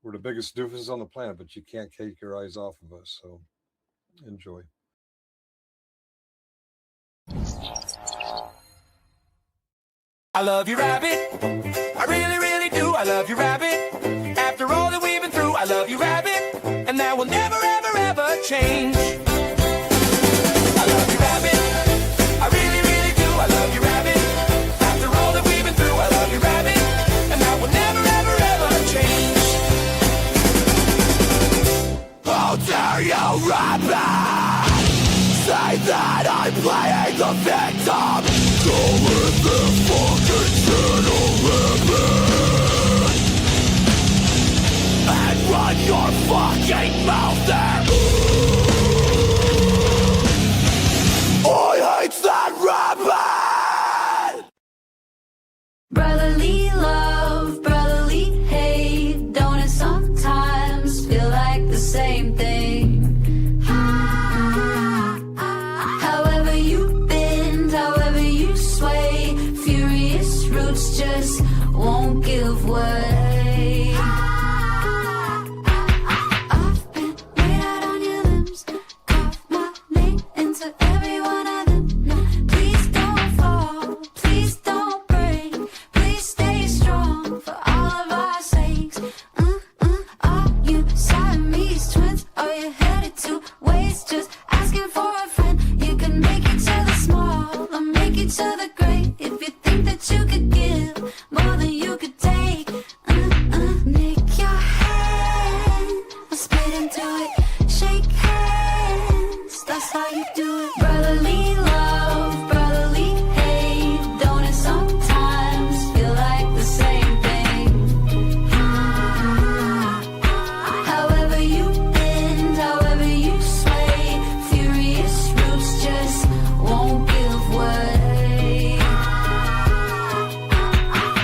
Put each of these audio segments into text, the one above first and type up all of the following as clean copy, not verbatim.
We're the biggest doofuses on the planet, but you can't take your eyes off of us. So enjoy. I love you, rabbit. I really, really do. I love you, rabbit. After all that we've been through, I love you, rabbit. And that will never, ever, ever change. I love you, rabbit. I really, really do. I love you, rabbit. After all that we've been through, I love you, rabbit. And that will never, ever, ever change. How dare you, rabbit? Say that I'm playing the victim. Go with the fucking gentleman and run your fucking mouth there. I hate that rabbit. Brotherly love, brotherly hate. Don't it sometimes feel like the same thing? However you bend, however you sway, furious roots just won't give way. I've been laid out on your limbs, carved my name into every one of them. No, please don't fall, please don't break, please stay strong for all of our sakes. Are you Siamese twins? Are you headed to waste? Just asking for a friend. You can make each other small or make each other great. If you think that you could give more than you could take, nick your hand or spit into it. Shake hands, that's how you do it. Brotherly love, brotherly hate. Don't it sometimes feel like the same thing? However you bend, however you sway, furious roots just won't give way.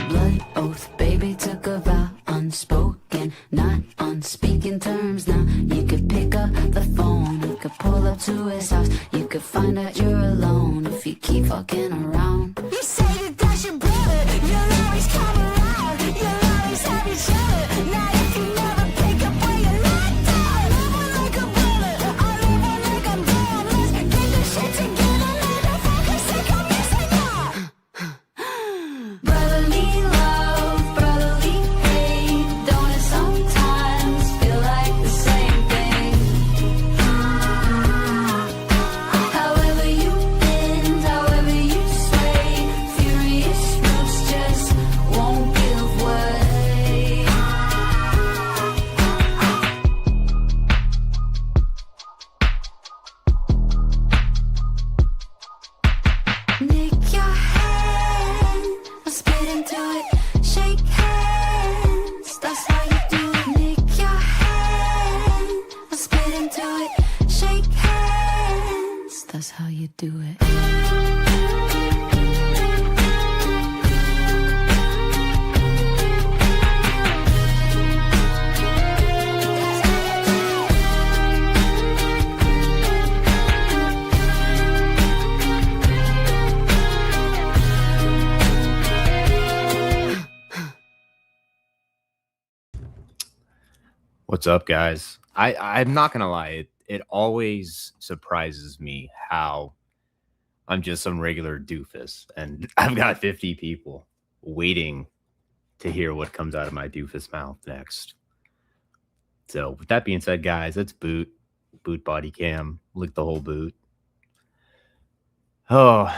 Blood oath, baby took a vow, unspoken, not on speaking terms. Now you could pick up the phone, you could pull up to his house, you could find out you're alone if you keep fucking around. You say that that's your brother, you'll always come around, you'll always have each other. Now if you never pick up where you left down, I live one like a bullet, I live one like I'm down. Let's get this shit together, motherfuckers, take a music now. Brotherly love, brotherly hate. Don't it sometimes feel like the same thing? However you bend, however you sway, furious roots just won't give way. Nick your hand or spit into it. Shake hands, that's how you do it. Nick your hand or spit into it. Shake hands, that's how you do it. What's up, guys? I'm not gonna lie, it always surprises me how I'm just some regular doofus, and I've got 50 people waiting to hear what comes out of my doofus mouth next. So, with that being said, guys, it's boot body cam, lick the whole boot. Oh,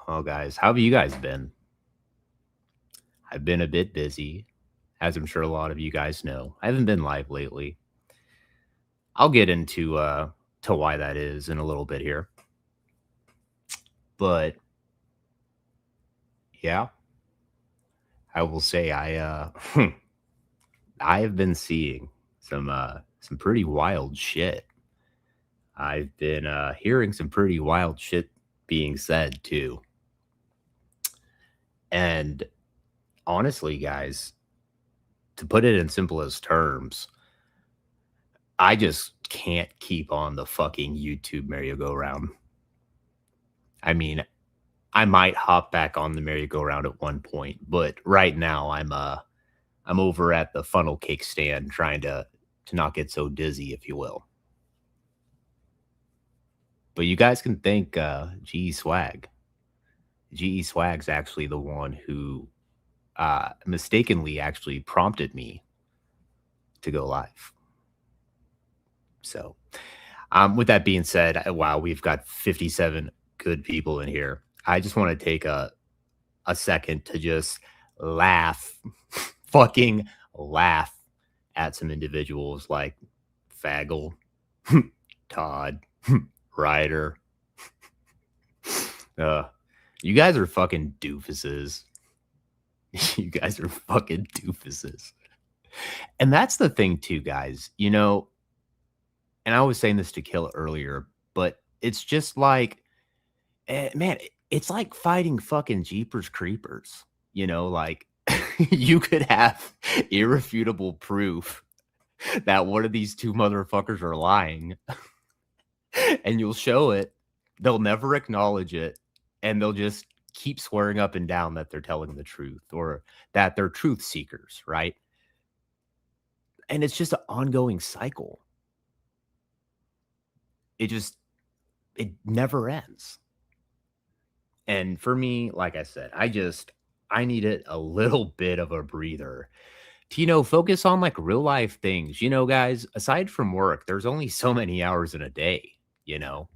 guys, how have you guys been? I've been a bit busy, as I'm sure a lot of you guys know. I haven't been live lately. I'll get into to why that is in a little bit here. But yeah, I will say I have been seeing some pretty wild shit. I've been hearing some pretty wild shit being said too. And honestly, guys, to put it in simplest terms, I just can't keep on the fucking YouTube merry-go-round. I mean, I might hop back on the merry-go-round at one point, but right now I'm I'm over at the funnel cake stand trying to not get so dizzy, if you will. But you guys can thank GE Swag. GE Swag's actually the one who mistakenly actually prompted me to go live. So, with that being said, wow, we've got 57 good people in here. I just want to take a second to just laugh, fucking laugh at some individuals like Faggle, Todd, Ryder. You guys are fucking doofuses. You guys are fucking doofuses. And that's the thing too, guys. You know, and I was saying this to Kill earlier, but it's just like, man, it's like fighting fucking Jeepers Creepers. You know, like you could have irrefutable proof that one of these two motherfuckers are lying, and you'll show it. They'll never acknowledge it, and they'll just keep swearing up and down that they're telling the truth or that they're truth seekers, right? And it's just an ongoing cycle. It never ends. And for me, like I said, I needed a little bit of a breather to, focus on like real life things. Guys, aside from work, there's only so many hours in a day, you know.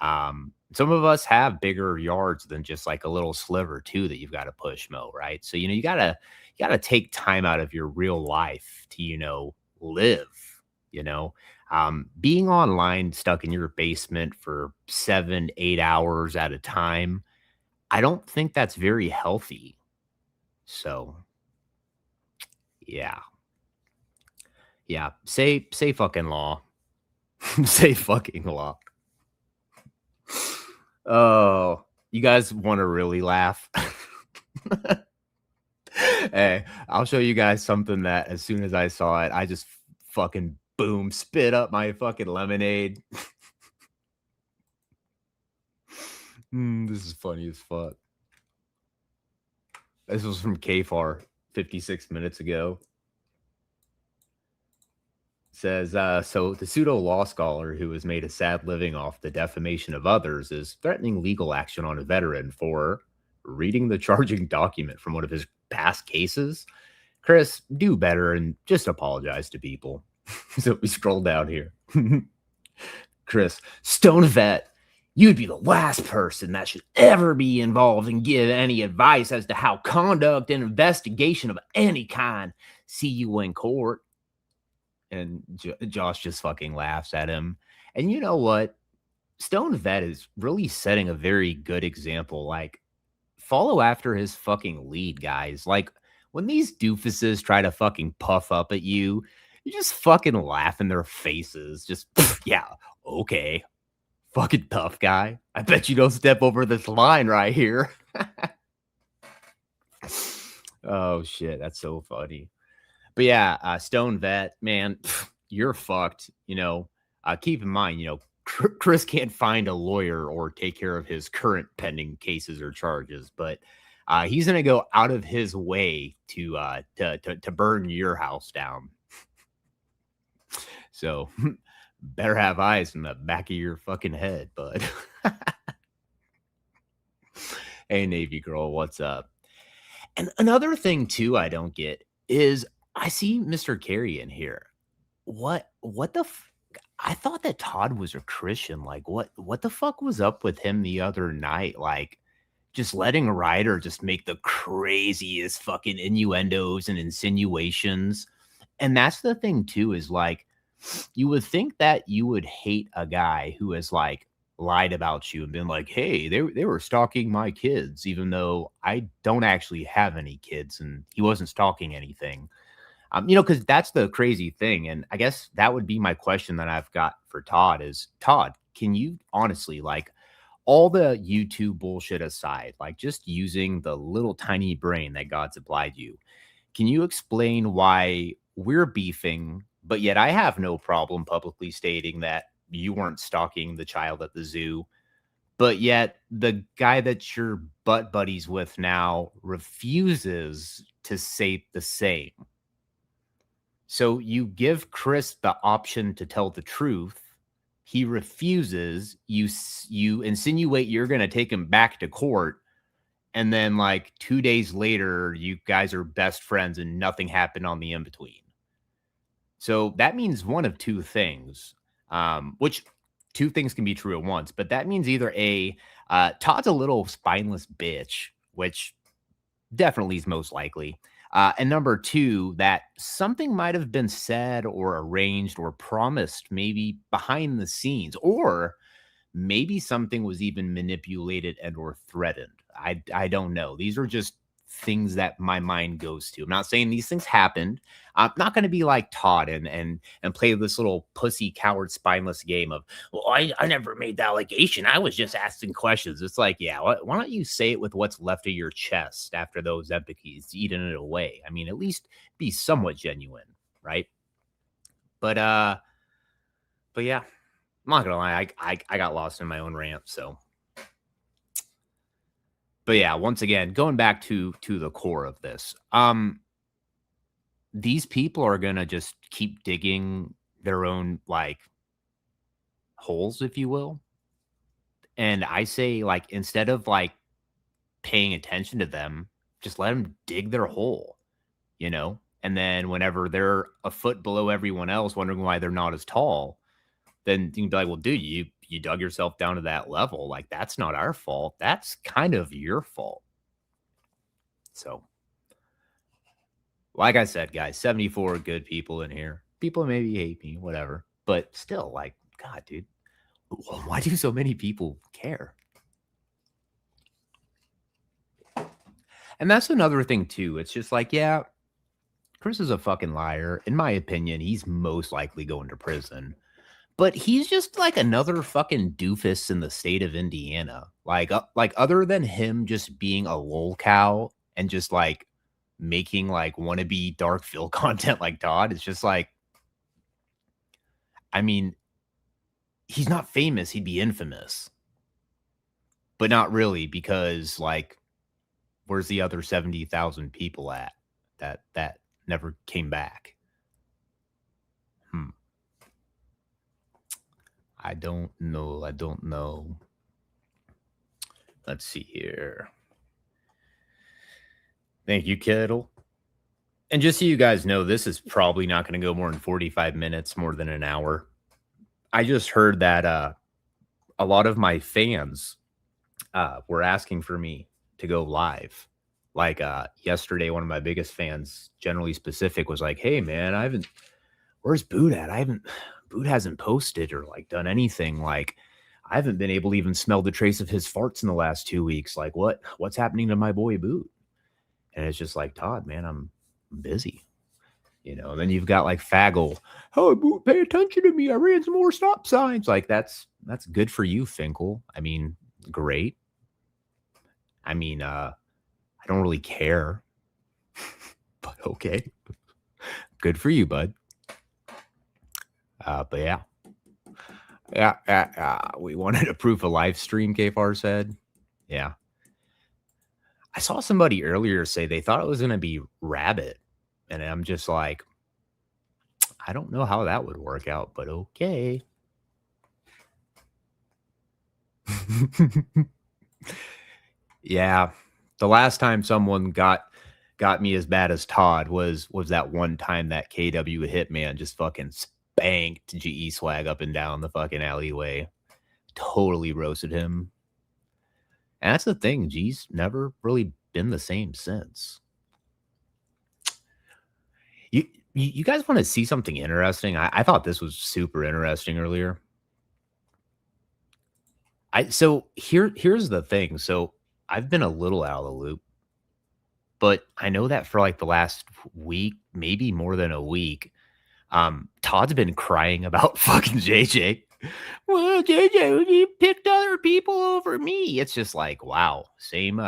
Some of us have bigger yards than just like a little sliver too that you've got to push mow, right? So, you gotta take time out of your real life to, live, you know. Being online stuck in your basement for 7, 8 hours at a time, I don't think that's very healthy. So yeah. Yeah. Say fucking law. Say fucking law. Oh, you guys want to really laugh? Hey, I'll show you guys something that as soon as I saw it, I just fucking boom, spit up my fucking lemonade. This is funny as fuck. This was from KFAR 56 minutes ago. Says, so the pseudo law scholar who has made a sad living off the defamation of others is threatening legal action on a veteran for reading the charging document from one of his past cases. Chris, do better and just apologize to people. So we scroll down here. Chris, Stone Vet, you'd be the last person that should ever be involved and give any advice as to how conduct an investigation of any kind. See you in court. And Josh just fucking laughs at him. And you know what? Stone Vet is really setting a very good example. Like, follow after his fucking lead, guys. Like, when these doofuses try to fucking puff up at you, you just fucking laugh in their faces. Just, yeah, okay. Fucking tough guy. I bet you don't step over this line right here. Oh, shit. That's so funny. But yeah, Stone Vet, man, you're fucked. Keep in mind, Chris can't find a lawyer or take care of his current pending cases or charges, but he's gonna go out of his way to burn your house down. So better have eyes in the back of your fucking head, bud. Hey, Navy girl, what's up? And another thing too, I don't get is I see Mr. Carey in here. What the I thought that Todd was a Christian. Like, what the fuck was up with him the other night? Like, just letting a Ryder just make the craziest fucking innuendos and insinuations. And that's the thing too, is like, you would think that you would hate a guy who has like lied about you and been like, hey, they were stalking my kids, even though I don't actually have any kids and he wasn't stalking anything. Because that's the crazy thing. And I guess that would be my question that I've got for Todd is, Todd, can you honestly, like, all the YouTube bullshit aside, like just using the little tiny brain that God supplied you, can you explain why we're beefing, but yet I have no problem publicly stating that you weren't stalking the child at the zoo, but yet the guy that you're butt buddies with now refuses to say the same? So you give Chris the option to tell the truth. He refuses. You insinuate you're going to take him back to court. And then like 2 days later, you guys are best friends and nothing happened on the in-between. So that means one of two things, which two things can be true at once. But that means either A, Todd's a little spineless bitch, which definitely is most likely. And number two, that something might have been said or arranged or promised maybe behind the scenes, or maybe something was even manipulated and or threatened. I don't know. These are just things that my mind goes to. I'm not saying these things happened. I'm not going to be like Todd and play this little pussy coward spineless game of, well, I never made the allegation. I was just asking questions. It's like, yeah, why don't you say it with what's left of your chest after those empathies eating it away? I mean, at least be somewhat genuine, right? But yeah, I'm not gonna lie, I got lost in my own rant, so. But yeah, once again, going back to the core of this, these people are gonna just keep digging their own like holes, if you will. And I say, like, instead of like paying attention to them, just let them dig their hole, you know? And then whenever they're a foot below everyone else, wondering why they're not as tall, then you can be like, well, dude, you dug yourself down to that level. Like, that's not our fault. That's kind of your fault. So, like I said, guys, 74 good people in here. People maybe hate me, whatever. But still, like, God, dude, why do so many people care? And that's another thing, too. It's just like, yeah, Chris is a fucking liar. In my opinion, he's most likely going to prison. But he's just like another fucking doofus in the state of Indiana. Like other than him just being a lol cow and just like making like wannabe dark Phil content like Todd, it's just like, I mean, he's not famous. He'd be infamous. But not really, because like, where's the other 70,000 people at that never came back? I don't know. Let's see here. Thank you, Kettle. And just so you guys know, this is probably not going to go more than 45 minutes, more than an hour. I just heard that a lot of my fans were asking for me to go live. Like yesterday, one of my biggest fans, generally specific, was like, hey, man, where's Boot at? Boot hasn't posted or like done anything. Like, I haven't been able to even smell the trace of his farts in the last 2 weeks. Like, what's happening to my boy Boot? And it's just like, Todd, man, I'm busy. You know, and then you've got like Faggle. Oh, Boot, pay attention to me. I ran some more stop signs. Like, that's good for you, Finkel. I mean, great. I mean, I don't really care. But okay. Good for you, bud. But yeah, we wanted a proof of live stream, KFAR said. Yeah. I saw somebody earlier say they thought it was going to be Rabbit. And I'm just like, I don't know how that would work out, but okay. Yeah. The last time someone got me as bad as Todd was that one time that KW Hitman just fucking spanked GE Swag up and down the fucking alleyway. Totally roasted him. And that's the thing. G's never really been the same since. You guys want to see something interesting? I thought this was super interesting earlier. So here's the thing. So I've been a little out of the loop, but I know that for like the last week, maybe more than a week, Todd's been crying about fucking JJ. Well, JJ, you picked other people over me. It's just like, wow, same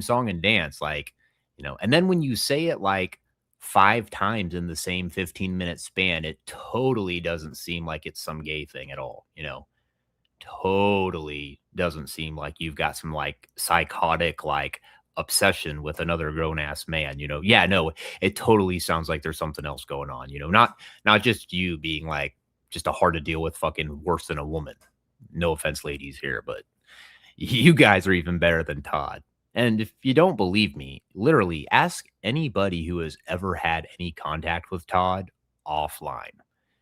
song and dance, like, you know. And then when you say it like 5 times in the same 15-minute span, it totally doesn't seem like it's some gay thing at all, you know. Totally doesn't seem like you've got some like psychotic like obsession with another grown ass man. Yeah, no, it totally sounds like there's something else going on. Not just you being like just a hard to deal with fucking worse than a woman. No offense, ladies here, but you guys are even better than Todd. And if you don't believe me, literally ask anybody who has ever had any contact with Todd offline.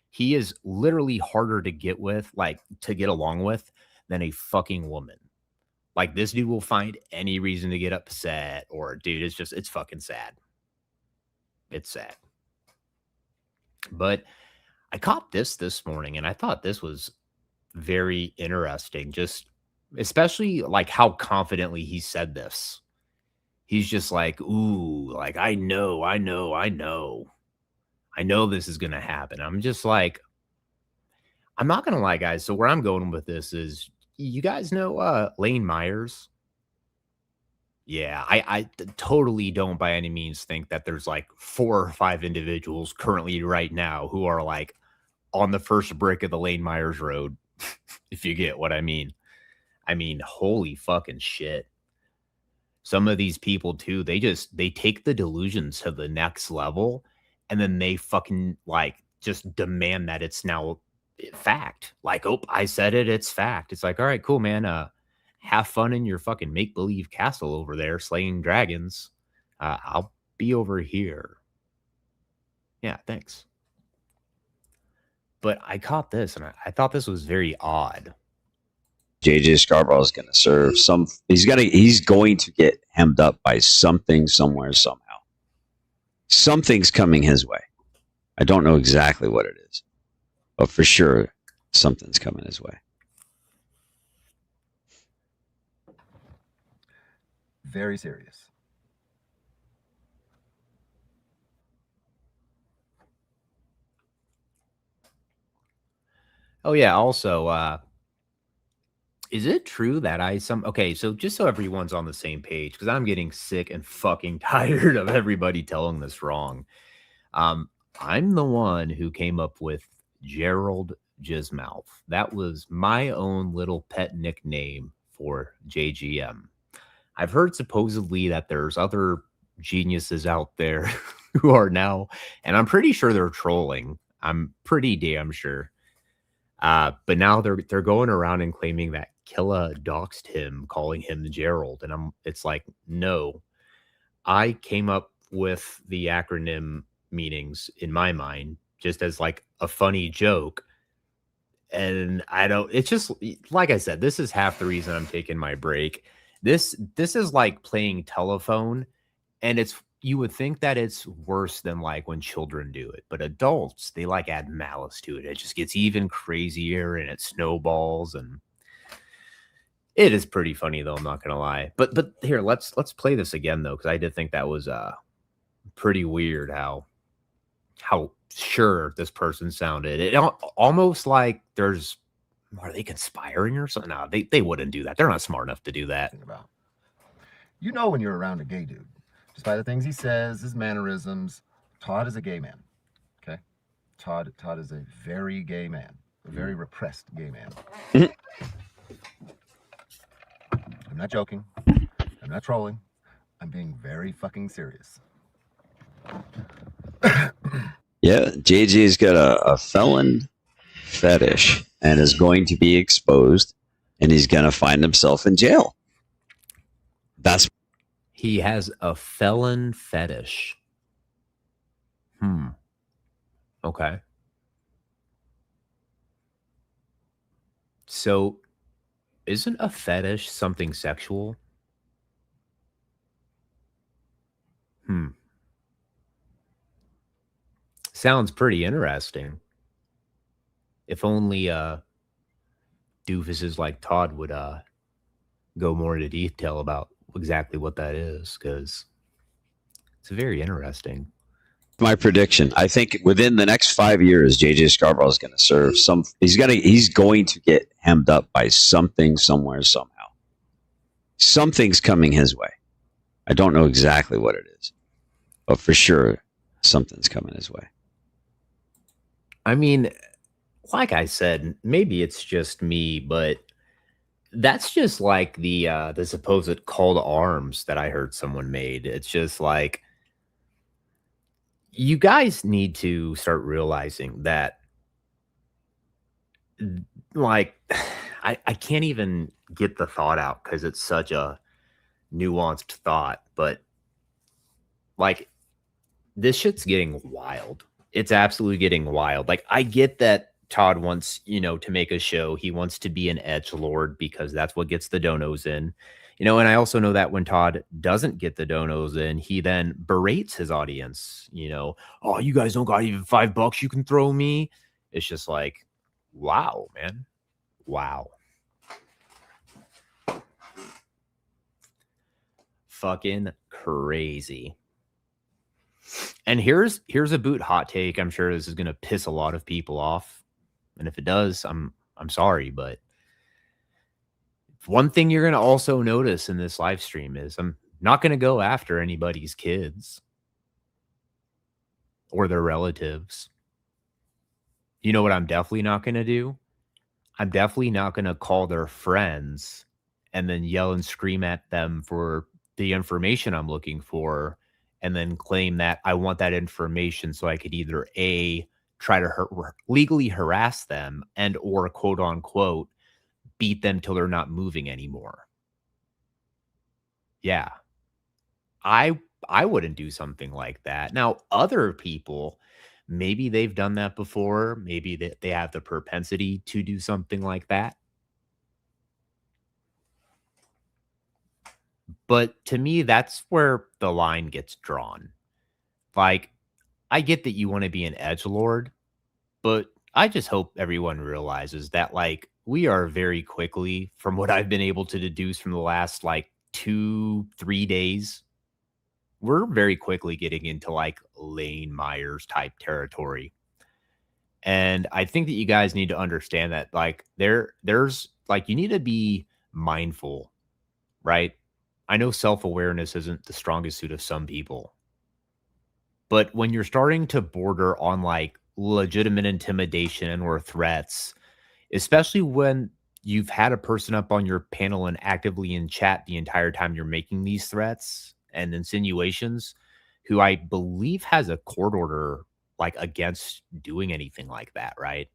He is literally harder to get with, like to get along with, than a fucking woman. Like this dude will find any reason to get upset, or dude, it's fucking sad. It's sad. But I caught this morning, and I thought this was very interesting. Just especially like how confidently he said this. He's just like, ooh, like I know this is gonna happen. I'm just like, I'm not gonna lie, guys. So where I'm going with this is, you guys know Lane Myers? Yeah, I totally don't by any means think that there's like 4 or 5 individuals currently right now who are like on the first brick of the Lane Myers road, if you get what I mean. I mean, holy fucking shit. Some of these people too, they take the delusions to the next level, and then they fucking like just demand that it's now fact. Like, oh, I said it, it's fact. It's like, all right, cool, man. Have fun in your fucking make-believe castle over there slaying dragons. I'll be over here. Yeah, thanks. But I caught this, and I thought this was very odd. JJ Scarborough is going to serve some. He's going to get hemmed up by something, somewhere, somehow. Something's coming his way. I don't know exactly what it is, but for sure, something's coming his way. Very serious. Oh yeah. Also, is it true that okay, so just so everyone's on the same page, because I'm getting sick and fucking tired of everybody telling this wrong. I'm the one who came up with Gerald Jizzmouth. That was my own little pet nickname for JGM. I've heard supposedly that there's other geniuses out there who are now, and I'm pretty sure they're trolling. I'm pretty damn sure. But now they're going around and claiming that Killa doxed him, calling him Gerald, and it's like, no. I came up with the acronym meanings in my mind just as like a funny joke. And it's just like I said, this is half the reason I'm taking my break. This is like playing telephone, and you would think that it's worse than like when children do it, but adults, they like add malice to it. It just gets even crazier and it snowballs, and it is pretty funny though, I'm not gonna lie. But here, let's play this again though, because I did think that was pretty weird how sure this person sounded. It almost like are they conspiring or something? No, they wouldn't do that. They're not smart enough to do that. About. You know when you're around a gay dude, just by the things he says, his mannerisms. Todd is a gay man. Okay, Todd is a very gay man, a very repressed gay man. I'm not joking. I'm not trolling. I'm being very fucking serious. Yeah, JJ's got a felon fetish and is going to be exposed, and he's going to find himself in jail. He has a felon fetish. Okay. So, isn't a fetish something sexual? Sounds pretty interesting. If only doofuses like Todd would go more into detail about exactly what that is, because it's very interesting. My prediction. I think within the next 5 years, JJ Scarborough is going to serve some. He's going to get hemmed up by something, somewhere, somehow. Something's coming his way. I don't know exactly what it is, but for sure, something's coming his way. I mean, like I said, maybe it's just me, but That's just like the supposed call to arms that I heard someone made. It's just like you guys need to start realizing that like I can't even get the thought out because it's such a nuanced thought, but like this shit's getting wild. It's absolutely getting wild. Like I get that Todd wants, to make a show. He wants to be an edge lord because that's what gets the donos in. And I also know that when Todd doesn't get the donos in, he then berates his audience, oh, you guys don't got even $5 you can throw me. It's just like, wow, man. Wow. Fucking crazy. And here's a boot hot take. I'm sure this is gonna piss a lot of people off. And if it does, I'm sorry, but one thing you're gonna also notice in this live stream is I'm not gonna go after anybody's kids or their relatives. You know what I'm definitely not gonna do? I'm definitely not gonna call their friends and then yell and scream at them for the information I'm looking for and then claim that I want that information so I could either A, try to legally harass them and or quote unquote beat them till they're not moving anymore. Yeah. I wouldn't do something like that. Now, other people, maybe they've done that before. Maybe they have the propensity to do something like that. But to me, that's where the line gets drawn. Like, I get that you want to be an edge lord, but I just hope everyone realizes that, like, we are very quickly, from what I've been able to deduce from the last, like, 2-3 days, we're very quickly getting into, like, Lane Myers type territory. And I think that you guys need to understand that, like, there's, like, you need to be mindful, right? I know self-awareness isn't the strongest suit of some people, but when you're starting to border on like legitimate intimidation or threats, especially when you've had a person up on your panel and actively in chat the entire time you're making these threats and insinuations, who I believe has a court order like against doing anything like that, right?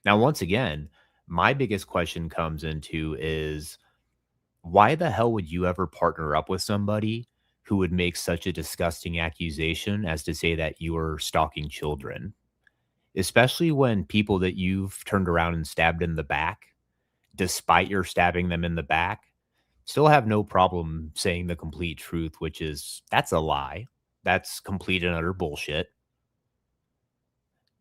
Now, once again, my biggest question comes into is why the hell would you ever partner up with somebody who would make such a disgusting accusation as to say that you are stalking children? Especially when people that you've turned around and stabbed in the back, despite your stabbing them in the back, still have no problem saying the complete truth, which is that's a lie. That's complete and utter bullshit.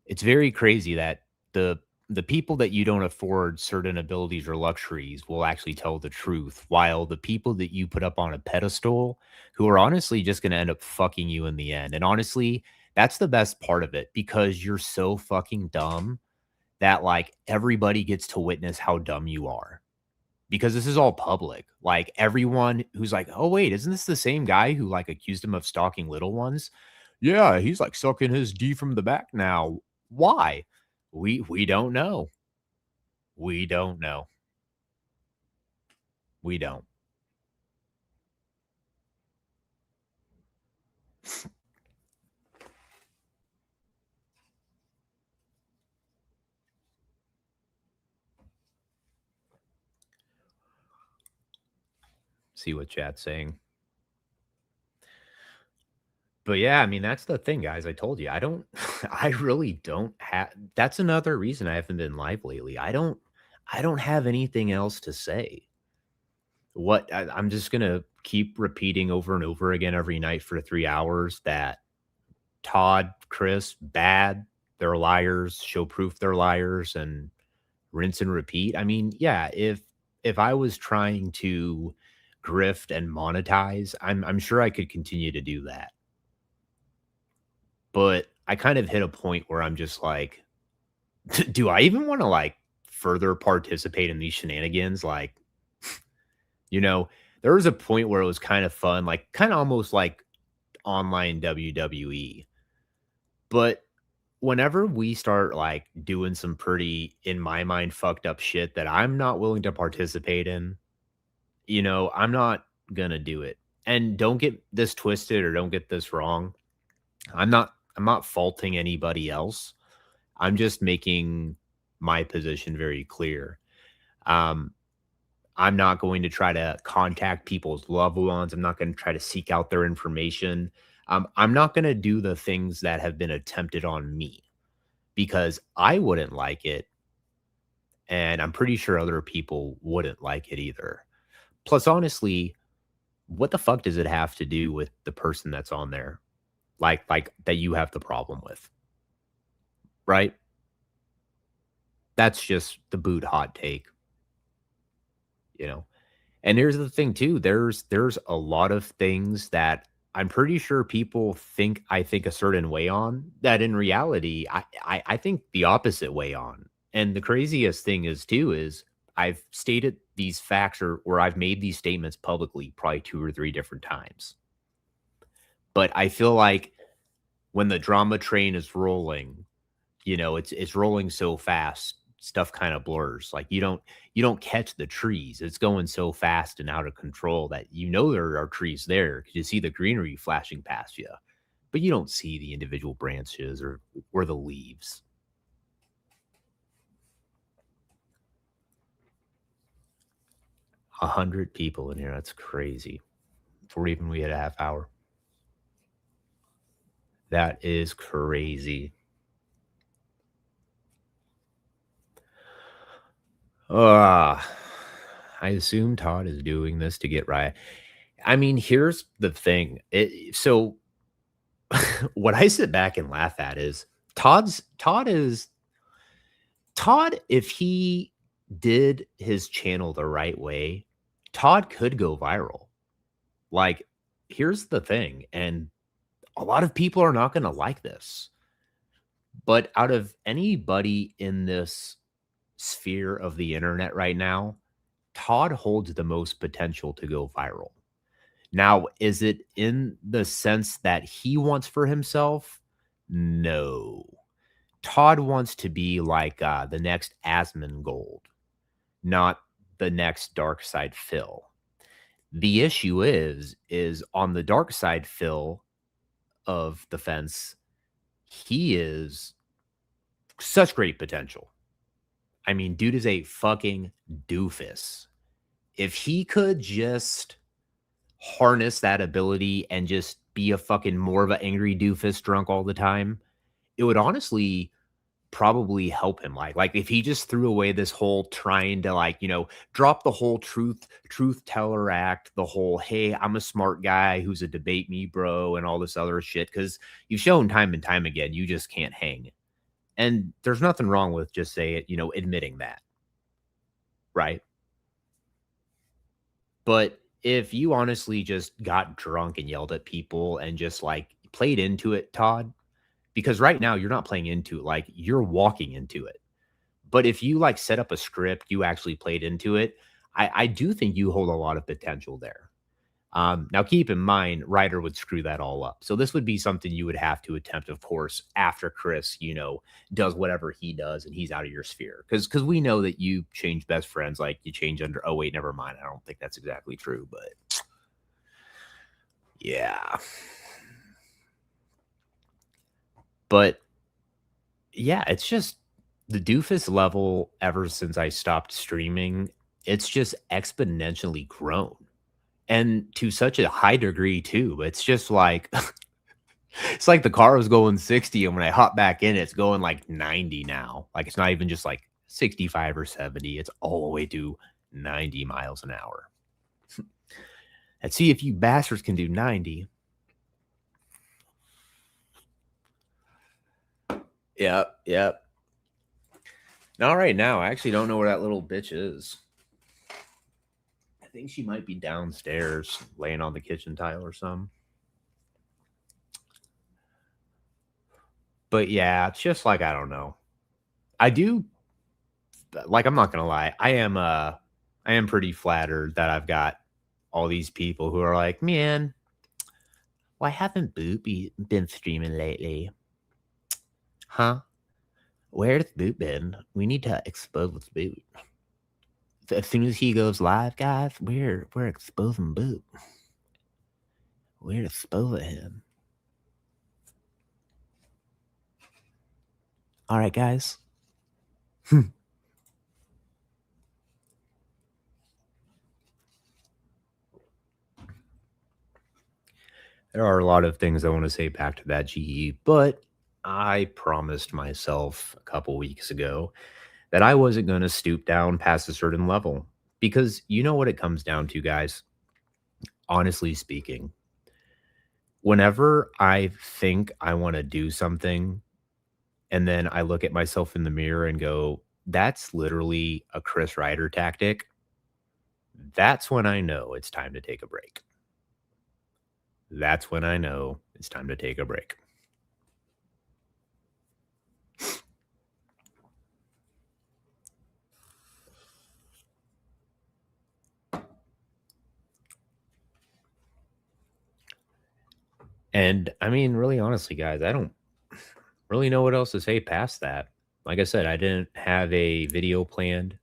It's very crazy that the people that you don't afford certain abilities or luxuries will actually tell the truth, while the people that you put up on a pedestal, who are honestly just going to end up fucking you in the end. And honestly, that's the best part of it because you're so fucking dumb that like everybody gets to witness how dumb you are because this is all public. Like everyone who's like, oh wait, isn't this the same guy who like accused him of stalking little ones? Yeah, he's like sucking his D from the back now. Why? We don't know. We don't know. We don't. See what chat's saying. But yeah, I mean, that's the thing, guys. I told you, I don't, I really don't have, that's another reason I haven't been live lately. I don't have anything else to say. I'm just going to keep repeating over and over again every night for 3 hours that Todd, Chris, bad, they're liars, show proof they're liars, and rinse and repeat. I mean, yeah, if I was trying to grift and monetize, I'm sure I could continue to do that. But I kind of hit a point where I'm just like, do I even want to like further participate in these shenanigans? Like, there was a point where it was kind of fun, like kind of almost like online WWE. But whenever we start like doing some pretty, in my mind, fucked up shit that I'm not willing to participate in, I'm not gonna do it. And don't get this twisted or don't get this wrong. I'm not faulting anybody else. I'm just making my position very clear. Um, I'm not going to try to contact people's loved ones. I'm not going to try to seek out their information. I'm not going to do the things that have been attempted on me because I wouldn't like it. And I'm pretty sure other people wouldn't like it either. Plus, honestly, what the fuck does it have to do with the person that's on there? Like that you have the problem with, right? That's just the boot hot take, you know. And here's the thing too, there's a lot of things that I'm pretty sure people think I think a certain way on that in reality I think the opposite way on. And the craziest thing is too is I've stated these facts or I've made these statements publicly probably 2 or 3 different times. But I feel like when the drama train is rolling, it's rolling so fast, stuff kind of blurs. Like you don't catch the trees. It's going so fast and out of control that there are trees there because you see the greenery flashing past you, but you don't see the individual branches or the leaves. A 100 people in here. That's crazy. For even we had a half hour. That is crazy. I assume Todd is doing this to get right. I mean, here's the thing. So what I sit back and laugh at is Todd, if he did his channel the right way, Todd could go viral. Like, here's the thing, and a lot of people are not going to like this, but out of anybody in this sphere of the internet right now, Todd holds the most potential to go viral. Now, is it in the sense that he wants for himself? No. Todd wants to be like the next Asmongold, not the next Dark Side Phil. The issue is on the Dark Side Phil of the fence, he is such great potential. I mean, dude is a fucking doofus. If he could just harness that ability and just be a fucking more of an angry doofus drunk all the time, it would honestly probably help him. Like if he just threw away this whole trying to drop the whole truth teller act, the whole, hey, I'm a smart guy who's a debate me bro and all this other shit. Because you've shown time and time again, you just can't hang. And there's nothing wrong with just admitting that. Right. But if you honestly just got drunk and yelled at people and just played into it, Todd, because right now you're not playing into it, like you're walking into it. But if you set up a script, you actually played into it, I do think you hold a lot of potential there. Now keep in mind, Ryder would screw that all up. So this would be something you would have to attempt, of course, after Chris, does whatever he does and he's out of your sphere. Because we know that you change best friends, like you change under, oh wait, never mind. I don't think that's exactly true, but yeah. But yeah, it's just the doofus level ever since I stopped streaming, it's just exponentially grown. And to such a high degree too. It's just it's like the car was going 60 and when I hop back in, it's going 90 now. Like it's not even just 65 or 70. It's all the way to 90 miles an hour. Let's see if you bastards can do 90. Yep. Not right now. I actually don't know where that little bitch is. I think she might be downstairs laying on the kitchen tile or something. But yeah, it's just I don't know. I do I'm not gonna lie. I am pretty flattered that I've got all these people who are like, man, why haven't Boopy been streaming lately? Huh? Where's Boot been? We need to expose Boot. As soon as he goes live, guys, we're exposing Boot. We're exposing him. All right, guys. There are a lot of things I want to say back to that GE, but I promised myself a couple weeks ago that I wasn't going to stoop down past a certain level. Because you know what it comes down to, guys? Honestly speaking, whenever I think I want to do something and then I look at myself in the mirror and go, that's literally a Chris Ryder tactic, that's when I know it's time to take a break. That's when I know it's time to take a break. And I mean, really honestly, guys, I don't really know what else to say past that. Like I said, I didn't have a video planned.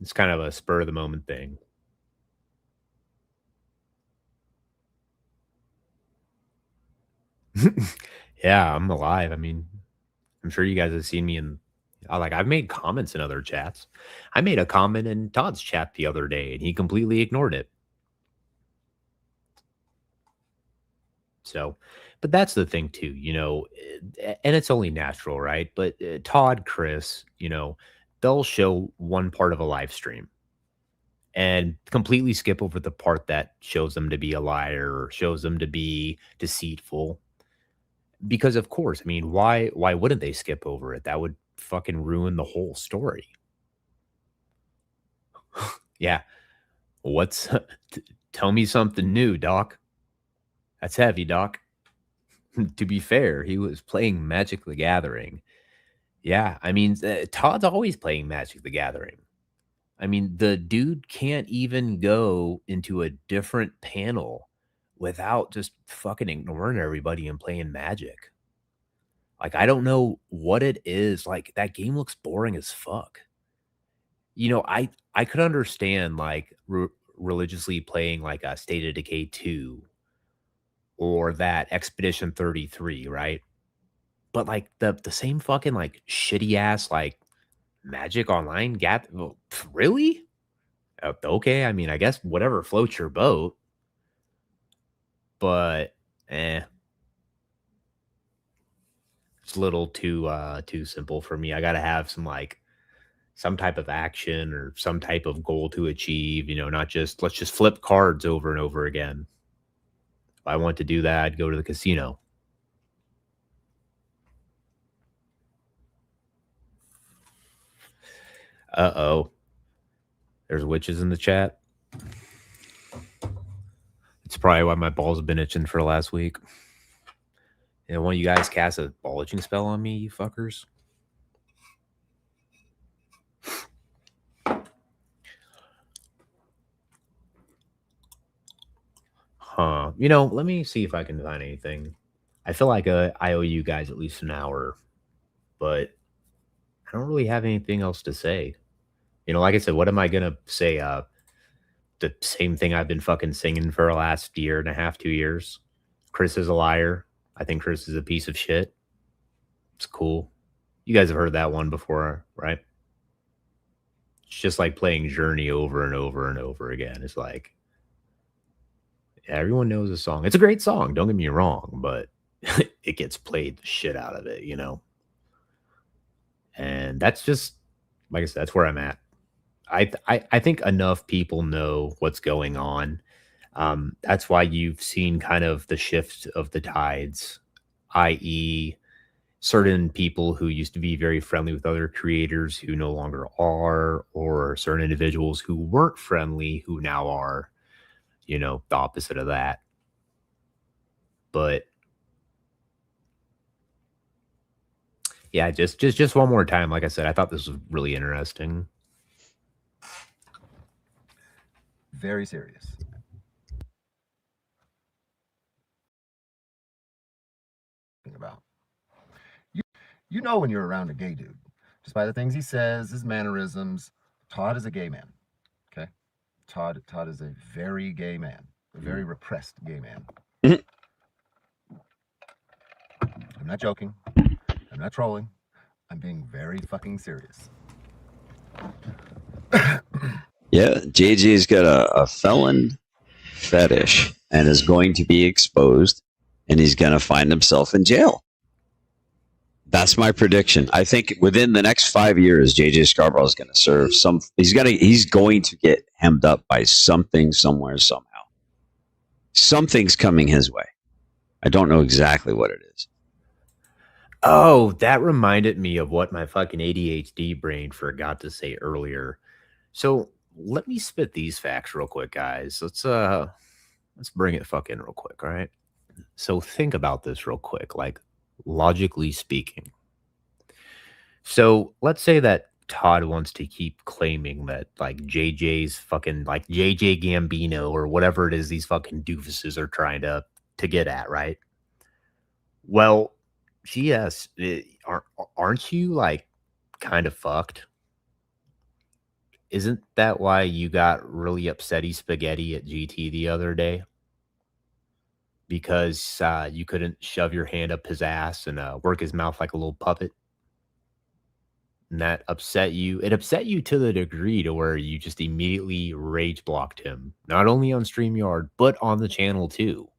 It's kind of a spur of the moment thing. Yeah, I'm alive. I mean, I'm sure you guys have seen me in I've made comments in other chats. I made a comment in Todd's chat the other day and he completely ignored it. So, but that's the thing too, and it's only natural, right? But Todd, Chris, they'll show one part of a live stream and completely skip over the part that shows them to be a liar or shows them to be deceitful. Because of course, I mean, why wouldn't they skip over it? That would fucking ruin the whole story. Yeah. What's tell me something new, Doc? That's heavy, Doc. To be fair, he was playing Magic the Gathering. Yeah, I mean, Todd's always playing Magic the Gathering. I mean, the dude can't even go into a different panel without just fucking ignoring everybody and playing Magic. Like, I don't know what it is. Like, that game looks boring as fuck. I could understand like religiously playing like a State of Decay 2 or that Expedition 33, right? But like the same fucking like shitty ass like Magic Online really? Okay, I mean, I guess whatever floats your boat, but eh, it's a little too simple for me. I gotta have some type of action or some type of goal to achieve, not just let's just flip cards over and over again. If I want to do that, I'd go to the casino. Uh-oh. There's witches in the chat. It's probably why my balls have been itching for last week. And one of you guys cast a ball itching spell on me, you fuckers. Huh. Let me see if I can find anything. I feel like I owe you guys at least an hour, but I don't really have anything else to say. Like I said, what am I gonna say? The same thing I've been fucking singing for the last year and a half, 2 years. Chris is a liar. I think Chris is a piece of shit. It's cool. You guys have heard that one before, right? It's just like playing Journey over and over and over again. It's like, yeah, everyone knows the song. It's a great song. Don't get me wrong, but it gets played the shit out of it, And that's just, like I said, that's where I'm at. I think enough people know what's going on. That's why you've seen kind of the shift of the tides, i.e., certain people who used to be very friendly with other creators who no longer are, or certain individuals who weren't friendly who now are, the opposite of that. But yeah, just one more time. Like I said, I thought this was really interesting. Very serious. About. You know when you're around a gay dude, just by the things he says, his mannerisms. Todd is a gay man. Okay, Todd is a very gay man, a very repressed gay man. Mhm. I'm not joking. I'm not trolling. I'm being very fucking serious. Yeah, JJ's got a felon fetish and is going to be exposed, and he's going to find himself in jail. That's my prediction. I think within the next 5 years, JJ Scarborough is going to serve some. He's going to get hemmed up by something, somewhere, somehow. Something's coming his way. I don't know exactly what it is. Oh, that reminded me of what my fucking ADHD brain forgot to say earlier. So let me spit these facts real quick, guys. Let's bring it fucking real quick, all right? So think about this real quick, like logically speaking. So let's say that Todd wants to keep claiming that like JJ's fucking like JJ Gambino or whatever it is these fucking doofuses are trying to get at, right? Well, GS, aren't you like kind of fucked? Isn't that why you got really upsetty spaghetti at GT the other day? Because you couldn't shove your hand up his ass and work his mouth like a little puppet? And that upset you. It upset you to the degree to where you just immediately rage blocked him, not only on StreamYard, but on the channel too.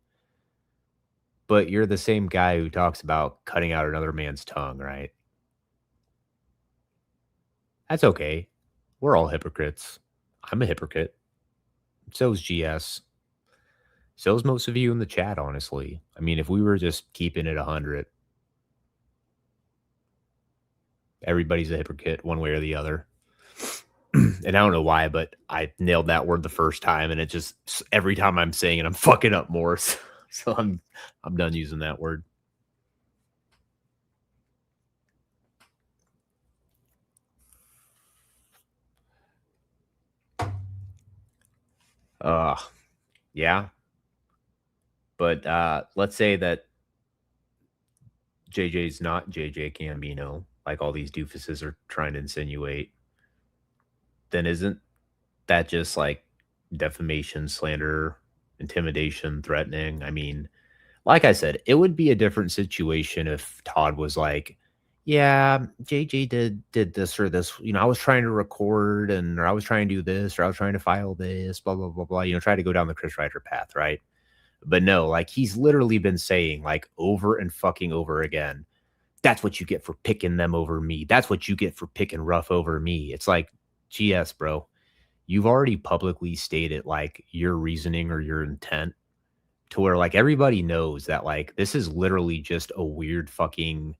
But you're the same guy who talks about cutting out another man's tongue, right? That's okay. We're all hypocrites. I'm a hypocrite. So is GS. So is most of you in the chat, honestly. I mean, if we were just keeping it 100, everybody's a hypocrite one way or the other. And I don't know why, but I nailed that word the first time, and it just every time I'm saying it, I'm fucking up more. So I'm done using that word. Yeah. But let's say that JJ's not JJ Gambino, like all these doofuses are trying to insinuate. Then isn't that just like defamation, slander, intimidation, threatening? I mean, like I said, it would be a different situation if Todd was like, yeah, JJ did this or this. I was trying to record or I was trying to do this or I was trying to file this, blah, blah, blah, blah. Try to go down the Chris Ryder path, right? But no, like he's literally been saying like over and fucking over again, that's what you get for picking them over me. That's what you get for picking Ruff over me. It's like, GS, bro, you've already publicly stated like your reasoning or your intent to where like everybody knows that like this is literally just a weird fucking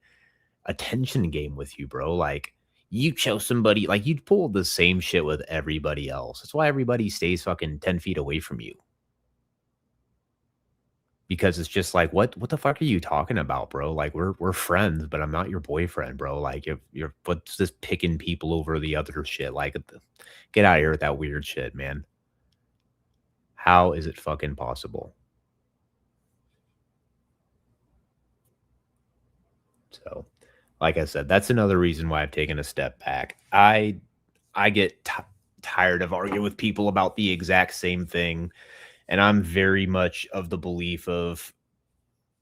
attention game with you, bro. Like you chose somebody, like you'd pull the same shit with everybody else. That's why everybody stays fucking 10 feet away from you. Because it's just like, what the fuck are you talking about, bro? Like we're friends, but I'm not your boyfriend, bro. Like if you're what's this picking people over the other shit? Like get out of here with that weird shit, man. How is it fucking possible? So, like I said, that's another reason why I've taken a step back. I get tired of arguing with people about the exact same thing. And I'm very much of the belief of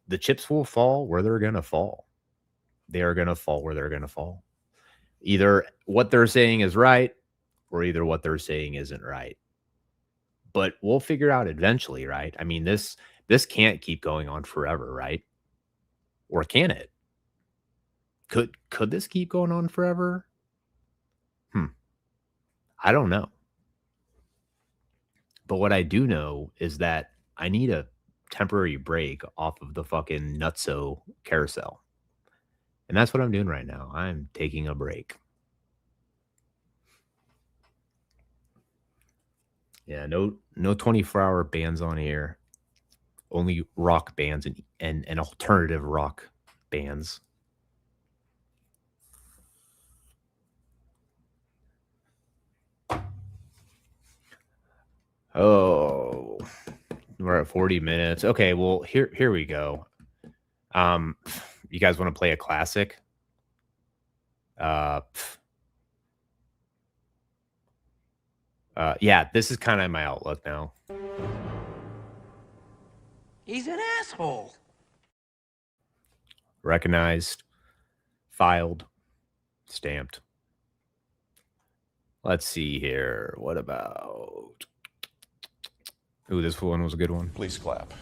the chips will fall where they're going to fall. They are going to fall where they're going to fall. Either what they're saying is right or either what they're saying isn't right. But we'll figure out eventually, right? I mean, this can't keep going on forever, right? Or can it? Could this keep going on forever? I don't know. But what I do know is that I need a temporary break off of the fucking nutso carousel. And that's what I'm doing right now. I'm taking a break. Yeah, no 24-hour bands on here. Only rock bands and alternative rock bands. Oh, we're at 40 minutes. Okay, well, here we go. You guys want to play a classic? pff, yeah, this is kind of my outlook now. He's an asshole. Recognized, filed, stamped. Let's see here. What about? Ooh, this one was a good one. Please clap.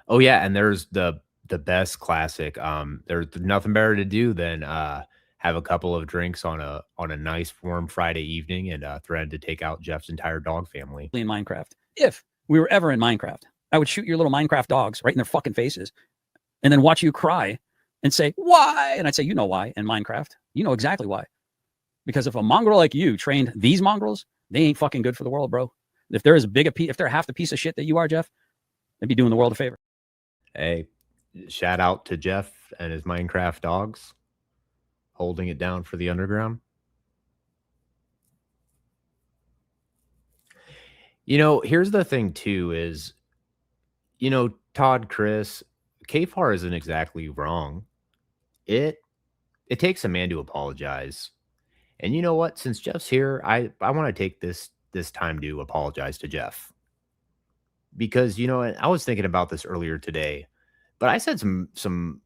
Oh yeah, and there's the best classic. There's nothing better to do than have a couple of drinks on a nice warm Friday evening and threaten to take out Jeff's entire dog family. In Minecraft, if we were ever in Minecraft, I would shoot your little Minecraft dogs right in their fucking faces, and then watch you cry and say why, and I'd say, you know why in Minecraft, you know exactly why, because if a mongrel like you trained these mongrels, they ain't fucking good for the world, bro. If they're as big if they're half the piece of shit that you are, Jeff, they'd be doing the world a favor. Hey, shout out to Jeff and his Minecraft dogs holding it down for the underground. You know, here's the thing too is, you know, Todd, Chris, KFAR isn't exactly wrong. It takes a man to apologize. And you know what? Since Jeff's here, I want to take this time to apologize to Jeff. Because, you know, I was thinking about this earlier today, but I said some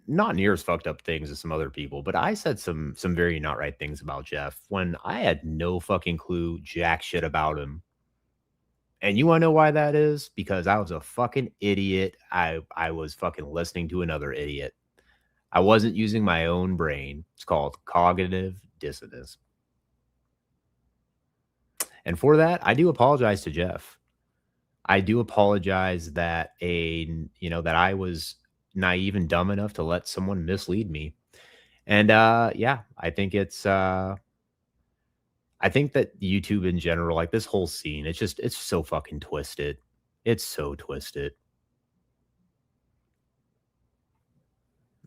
not near as fucked up things as some other people, but I said some very not right things about Jeff when I had no fucking clue jack shit about him. And you want to know why that is? Because I was a fucking idiot. I was fucking listening to another idiot. I wasn't using my own brain. It's called cognitive dissonance. And for that, I do apologize to Jeff. I do apologize that that I was naive and dumb enough to let someone mislead me. And yeah, I think I think that YouTube in general, like this whole scene, it's so fucking twisted. It's so twisted.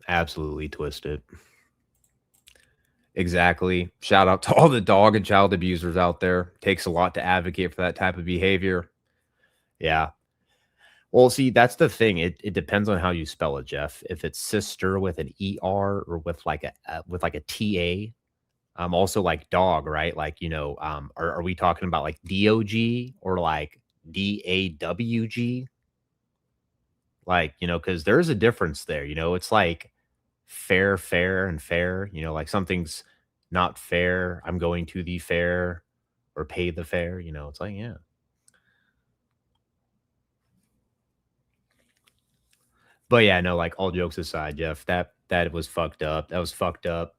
Absolutely twisted. Exactly. Shout out to all the dog and child abusers out there. Takes a lot to advocate for that type of behavior. Yeah. Well, see, that's the thing. It depends on how you spell it, Jeff. If it's sister with an ER or with like a TA. Also like dog, right? Like, you know, are we talking about like DOG or like DAWG? Like, you know, because there's a difference there, you know, it's like fair, and fair, you know, like something's not fair. I'm going to the fair or pay the fare, you know, it's like, yeah. But yeah, no, like all jokes aside, Jeff, that was fucked up. That was fucked up.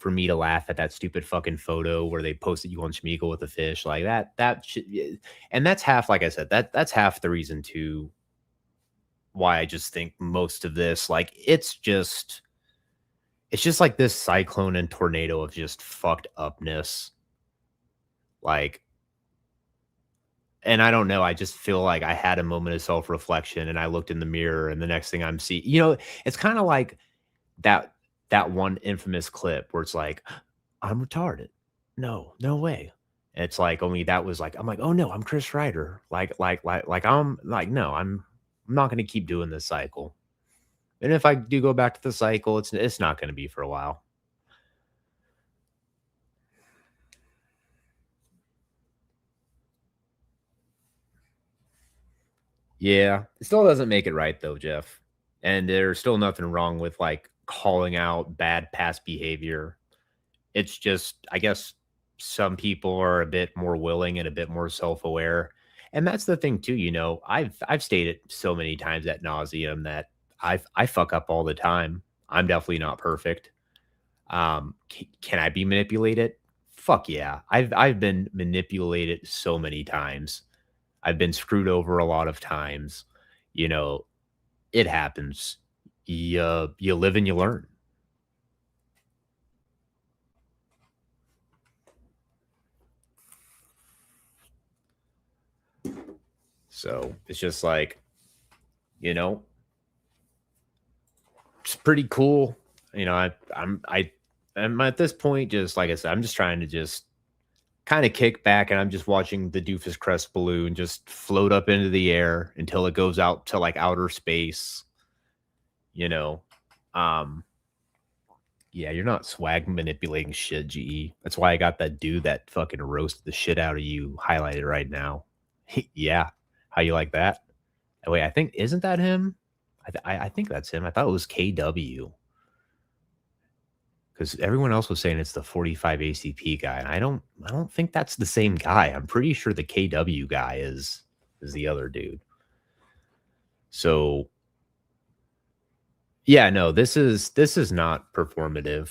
For me to laugh at that stupid fucking photo where they posted you on Schmeagle with a fish like that should, and that's half, like I said, that's half the reason to why I just think most of this, like, it's just like this cyclone and tornado of just fucked upness. Like, and I don't know, I just feel like I had a moment of self-reflection and I looked in the mirror and the next thing I'm seeing, you know, it's kind of like that one infamous clip where it's like, I'm retarded. No way. And it's like, only that was like, I'm like, oh no, I'm Chris Ryder. Like I'm like, no, I'm not going to keep doing this cycle. And if I do go back to the cycle, it's not going to be for a while. Yeah, it still doesn't make it right though, Jeff. And there's still nothing wrong with like calling out bad past behavior. It's just, I guess some people are a bit more willing and a bit more self-aware. And that's the thing too, you know, I've stated so many times at nauseum that I fuck up all the time. I'm definitely not perfect. Can I be manipulated? Fuck yeah. I've been manipulated so many times. I've been screwed over a lot of times. You know, it happens. You live and you learn. So it's just like, you know, it's pretty cool. You know, I'm at this point, just like I said, I'm just trying to just kind of kick back and I'm just watching the doofus crest balloon just float up into the air until it goes out to like outer space. you know. Yeah, you're not swag manipulating shit, GE. That's why I got that dude that fucking roasted the shit out of you highlighted right now. Yeah. How you like that? Oh, wait, I think isn't that him? I think that's him. I thought it was KW because everyone else was saying it's the 45 ACP guy, and I don't think that's the same guy. I'm pretty sure the KW guy is the other dude. So yeah, no, this is not performative.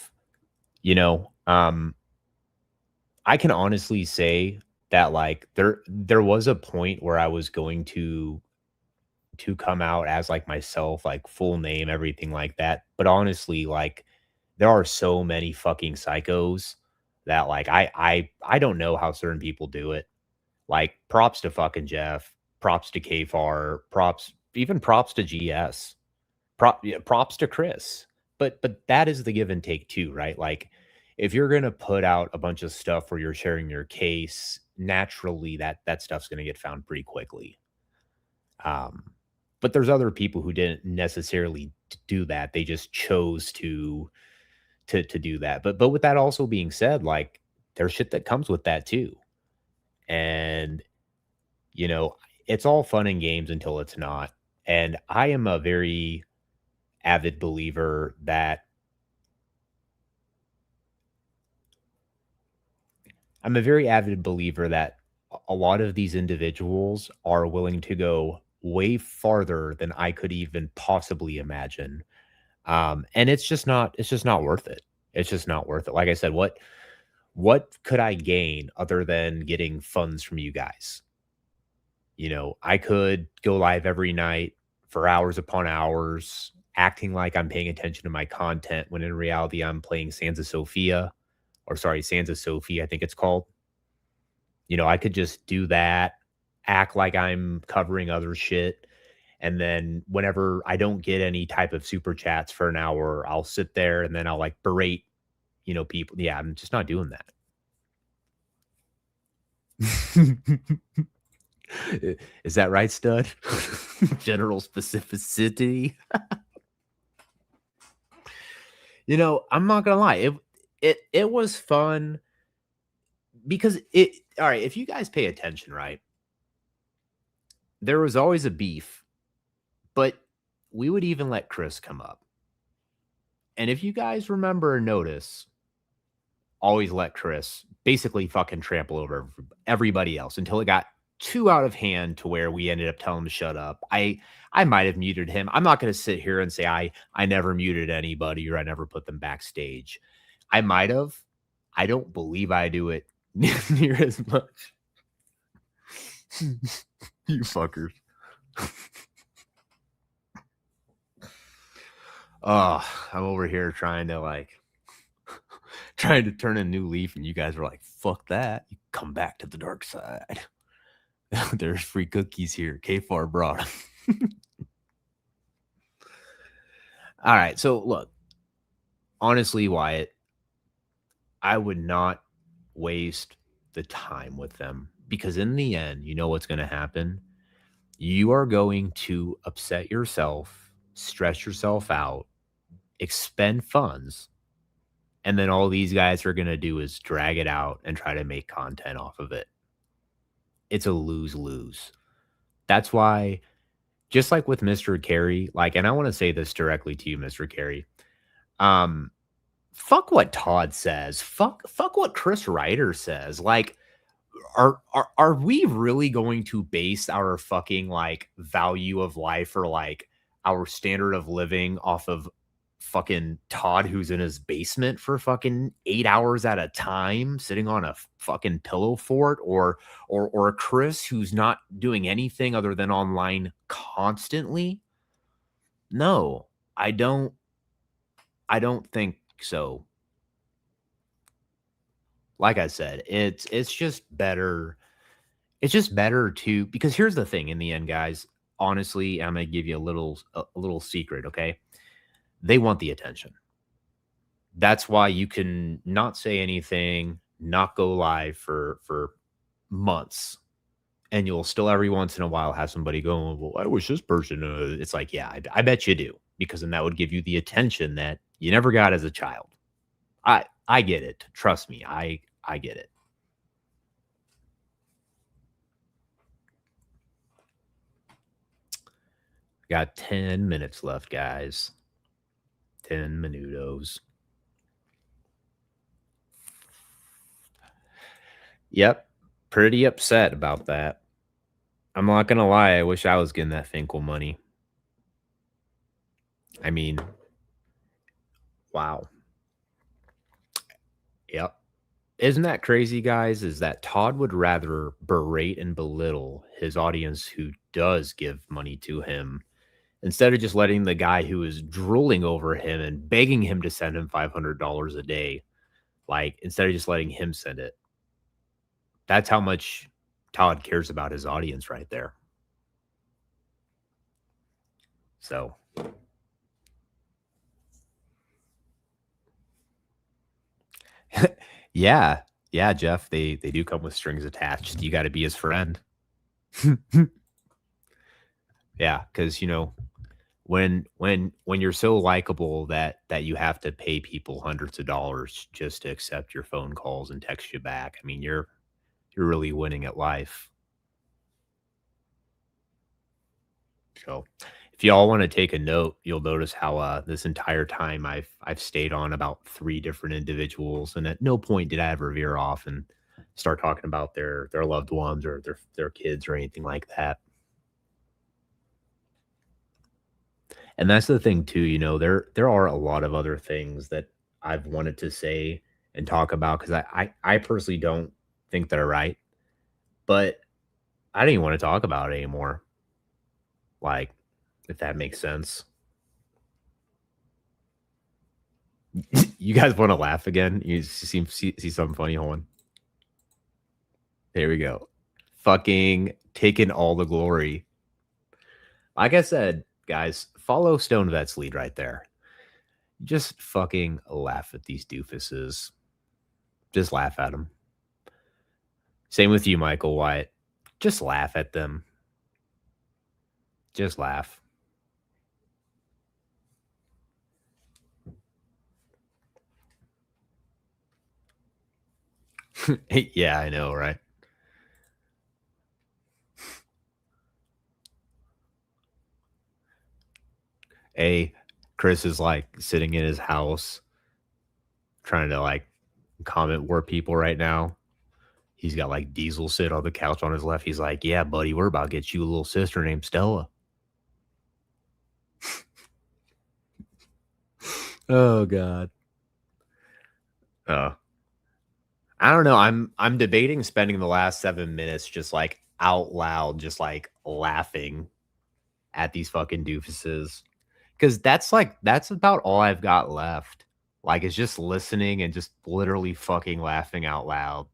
You know, I can honestly say that like there was a point where I was going to come out as like myself, like full name, everything like that. But honestly, like there are so many fucking psychos that like I don't know how certain people do it. Like props to fucking Jeff, props to KFAR, props to GS, props to Chris. But that is the give and take too, right? Like if you're gonna put out a bunch of stuff where you're sharing your case, naturally that stuff's gonna get found pretty quickly. Um, but there's other people who didn't necessarily do that. They just chose to do that. But with that also being said, like there's shit that comes with that too. And you know, it's all fun and games until it's not. And I am a very avid believer that I'm a very avid believer that a lot of these individuals are willing to go way farther than I could even possibly imagine. And it's just not worth it. It's just not worth it. Like I said, what could I gain other than getting funds from you guys? You know, I could go live every night for hours upon hours, acting like I'm paying attention to my content when in reality I'm playing Sansa Sophia, or sorry, Sansa Sophie, I think it's called. You know, I could just do that, act like I'm covering other shit. And then whenever I don't get any type of super chats for an hour, I'll sit there and then I'll like berate, people. Yeah, I'm just not doing that. Is that right, stud? General specificity. I'm not gonna lie. It was fun because all right, if you guys pay attention, right? There was always a beef, but we would even let Chris come up. And if you guys remember or notice, always let Chris basically fucking trample over everybody else until it got too out of hand to where we ended up telling him to shut up. I might have muted him. I'm not going to sit here and say I never muted anybody or I never put them backstage. I might have. I don't believe I do it near as much. You fuckers. Oh, I'm over here trying to turn a new leaf, and you guys were like, fuck that. You come back to the dark side. There's free cookies here. KFAR brought them. All right. So look, honestly, Wyatt, I would not waste the time with them because in the end, you know what's going to happen? You are going to upset yourself, stress yourself out, expend funds, and then all these guys are going to do is drag it out and try to make content off of it. It's a lose-lose. That's why, just like with Mr. Carey, and I want to say this directly to you, Mr. Carey, fuck what Todd says. Fuck what Chris Ryder says. Are we really going to base our fucking value of life or our standard of living off of fucking Todd who's in his basement for fucking 8 hours at a time sitting on a fucking pillow fort or Chris who's not doing anything other than online constantly? No, I don't think so. Like I said, it's just better. It's just better to, because here's the thing in the end, guys, honestly, I'm going to give you a little secret. Okay. They want the attention. That's why you can not say anything, not go live for months. And you'll still every once in a while have somebody go, well, I wish this person, it's like, yeah, I bet you do. because then that would give you the attention that you never got as a child. I get it. Trust me, I get it. Got 10 minutes left, guys. 10 minutos. Yep. Pretty upset about that. I'm not going to lie. I wish I was getting that Finkel money. I mean, wow. Yep. Isn't that crazy, guys? Is that Todd would rather berate and belittle his audience who does give money to him instead of just letting the guy who is drooling over him and begging him to send him $500 a day, like, instead of just letting him send it. That's how much Todd cares about his audience right there. So, yeah, Jeff, they do come with strings attached. You got to be his friend. Yeah, because when you're so likable that you have to pay people hundreds of dollars just to accept your phone calls and text you back, I mean, you're really winning at life. So, if y'all want to take a note, you'll notice how this entire time I've stayed on about 3 different individuals, and at no point did I ever veer off and start talking about their loved ones or their kids or anything like that. And that's the thing too, there are a lot of other things that I've wanted to say and talk about because I personally don't think they're right, but I don't even want to talk about it anymore. Like, if that makes sense. You guys want to laugh again? You see something funny? Hold on. There we go. Fucking taking all the glory. Like I said, guys, follow Stone Vet's lead right there. Just fucking laugh at these doofuses. Just laugh at them. Same with you, Michael Wyatt. Just laugh at them. Just laugh. Yeah, I know, right? Chris is like sitting in his house trying to like comment war people right now. He's got like Diesel sit on the couch on his left. He's like, yeah, buddy, we're about to get you a little sister named Stella. Oh God. I don't know. I'm debating spending the last 7 minutes just like out loud, just like laughing at these fucking doofuses. Cause that's about all I've got left. Like, it's just listening and just literally fucking laughing out loud.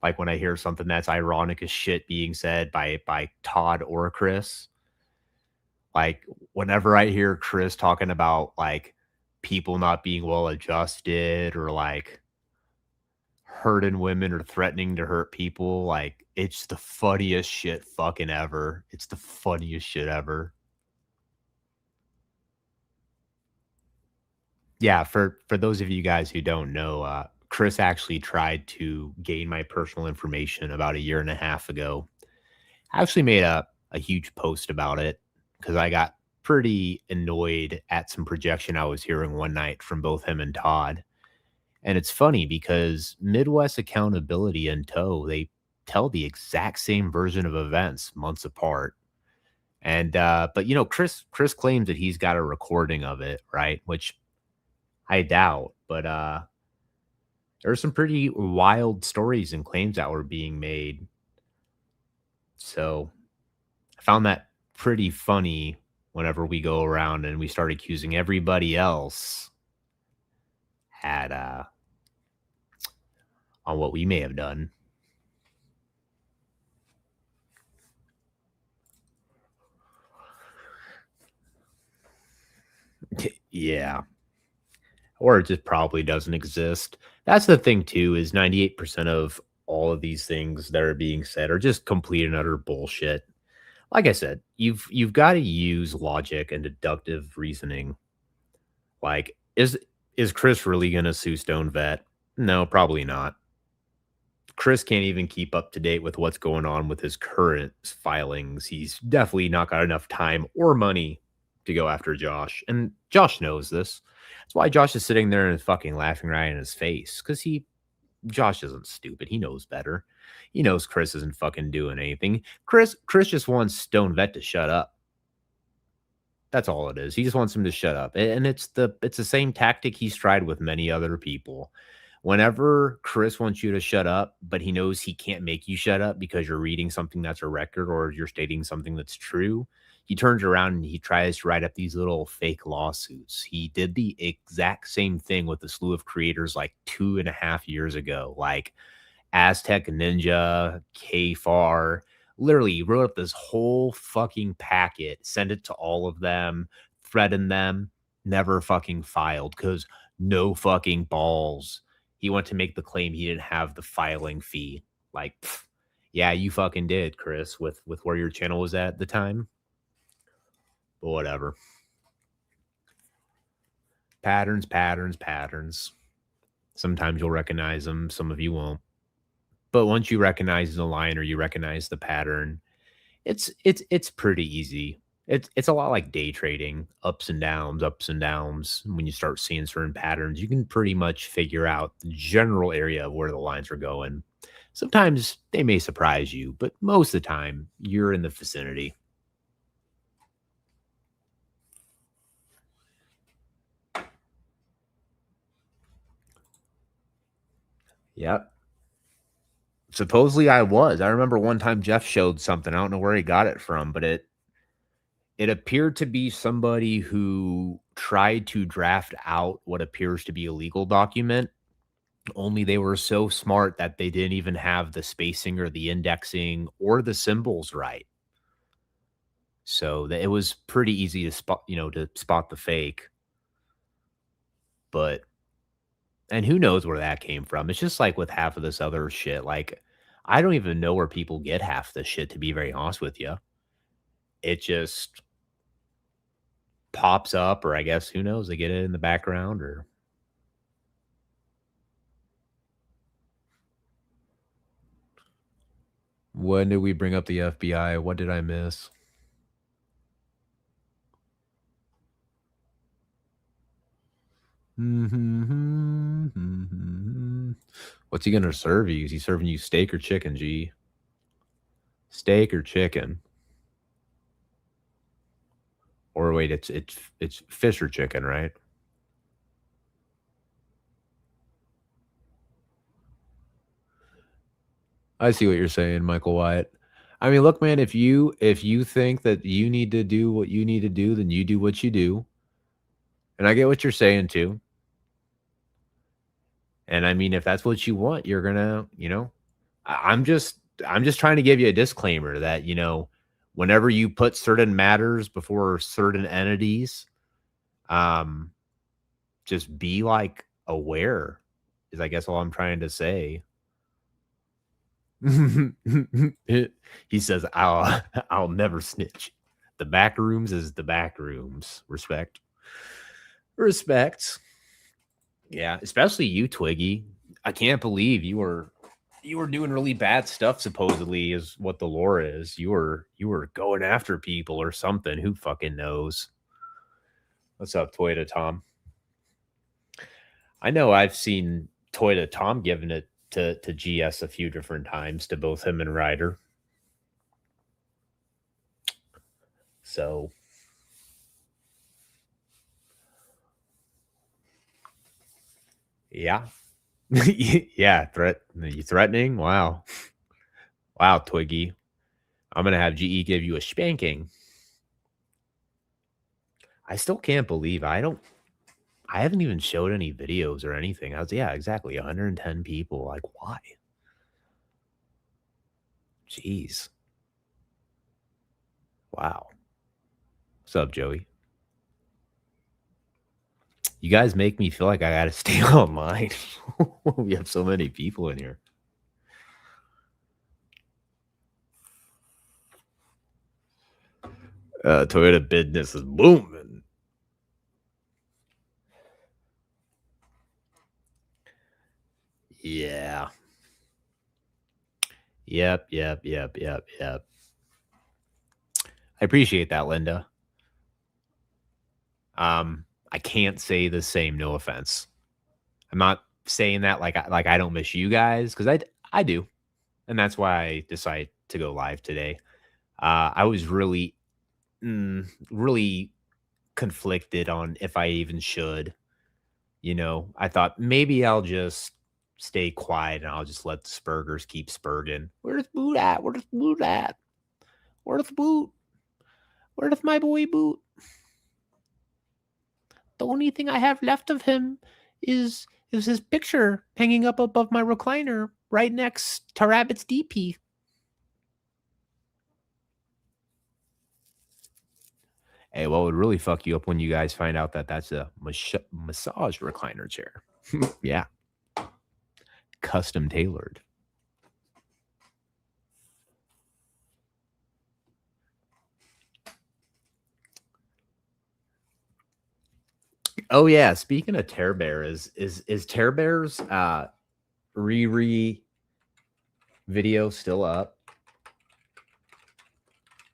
Like when I hear something that's ironic as shit being said by Todd or Chris. Like whenever I hear Chris talking about like people not being well adjusted or like hurting women or threatening to hurt people, like it's the funniest shit fucking ever. It's the funniest shit ever. Yeah, for those of you guys who don't know, Chris actually tried to gain my personal information about a year and a half ago. I actually made a huge post about it because I got pretty annoyed at some projection I was hearing one night from both him and Todd. And it's funny because Midwest Accountability and Toe, they tell the exact same version of events months apart. And but Chris claims that he's got a recording of it, right? Which I doubt, but there are some pretty wild stories and claims that were being made. So I found that pretty funny whenever we go around and we start accusing everybody else at on what we may have done. Yeah. Or it just probably doesn't exist. That's the thing too, is 98% of all of these things that are being said are just complete and utter bullshit. like I said, you've got to use logic and deductive reasoning. Like, is Chris really gonna sue Stone Vet? No, probably not. Chris can't even keep up to date with what's going on with his current filings. He's definitely not got enough time or money to go after Josh. And Josh knows this. That's why Josh is sitting there and fucking laughing right in his face. Because Josh isn't stupid. He knows better. He knows Chris isn't fucking doing anything. Chris just wants Stone Vet to shut up. That's all it is. He just wants him to shut up. And it's the same tactic he's tried with many other people. Whenever Chris wants you to shut up, but he knows he can't make you shut up because you're reading something that's a record or you're stating something that's true, he turns around and he tries to write up these little fake lawsuits. He did the exact same thing with a slew of creators like 2.5 years ago, like Aztec Ninja, KFAR. Literally, he wrote up this whole fucking packet, sent it to all of them, threatened them, never fucking filed because no fucking balls. He went to make the claim he didn't have the filing fee. Like, yeah, you fucking did, Chris, with where your channel was at the time. But whatever. Patterns. Sometimes you'll recognize them. Some of you won't. But once you recognize the line or you recognize the pattern, it's pretty easy. It's a lot like day trading, ups and downs. When you start seeing certain patterns, you can pretty much figure out the general area of where the lines are going. Sometimes they may surprise you, but most of the time you're in the vicinity. Yep. Supposedly I was. I remember one time Jeff showed something. I don't know where he got it from, but it appeared to be somebody who tried to draft out what appears to be a legal document, only they were so smart that they didn't even have the spacing or the indexing or the symbols right. So it was pretty easy to spot the fake. But, and who knows where that came from? It's just like with half of this other shit. Like, I don't even know where people get half this shit, to be very honest with you. It just pops up, or I guess, who knows, they get it in the background, or when did we bring up the FBI? What did I miss? What's he gonna serve you? Is he serving you steak or chicken, G? Steak or chicken? Or wait, it's fish or chicken, right? I see what you're saying, Michael Wyatt. I mean, look, man, if you think that you need to do what you need to do, then you do what you do. And I get what you're saying too. And I mean, if that's what you want, you're gonna, I'm just trying to give you a disclaimer that, whenever you put certain matters before certain entities, just be like aware, is I guess all I'm trying to say. He says, I'll never snitch. The back rooms is the back rooms. Respect. Yeah, especially you, Twiggy. I can't believe you were doing really bad stuff, supposedly, is what the lore is. You were going after people or something. Who fucking knows? What's up, Toyota Tom? I know I've seen Toyota Tom giving it to GS a few different times, to both him and Ryder. So yeah. Yeah, you threatening? Wow. Wow, Twiggy. I'm gonna have GE give you a spanking. I still can't believe I haven't even showed any videos or anything. Yeah, exactly. 110 people. Like, why? Jeez. Wow. What's up, Joey? You guys make me feel like I gotta stay online. We have so many people in here. Toyota business is booming. Yeah. Yep. I appreciate that, Linda. I can't say the same. No offense. I'm not saying that like I don't miss you guys, because I do, and that's why I decided to go live today. I was really really conflicted on if I even should. I thought maybe I'll just stay quiet and I'll just let the Spurgers keep spurging. Where's Boot at? Where's Boot at? Where's Boot? Where's my boy Boot? The only thing I have left of him is his picture hanging up above my recliner right next to Rabbit's DP. Hey, what would really fuck you up when you guys find out that that's a massage recliner chair? Yeah. Custom tailored. Oh yeah, speaking of Tear Bear, is Tear Bear's Riri video still up?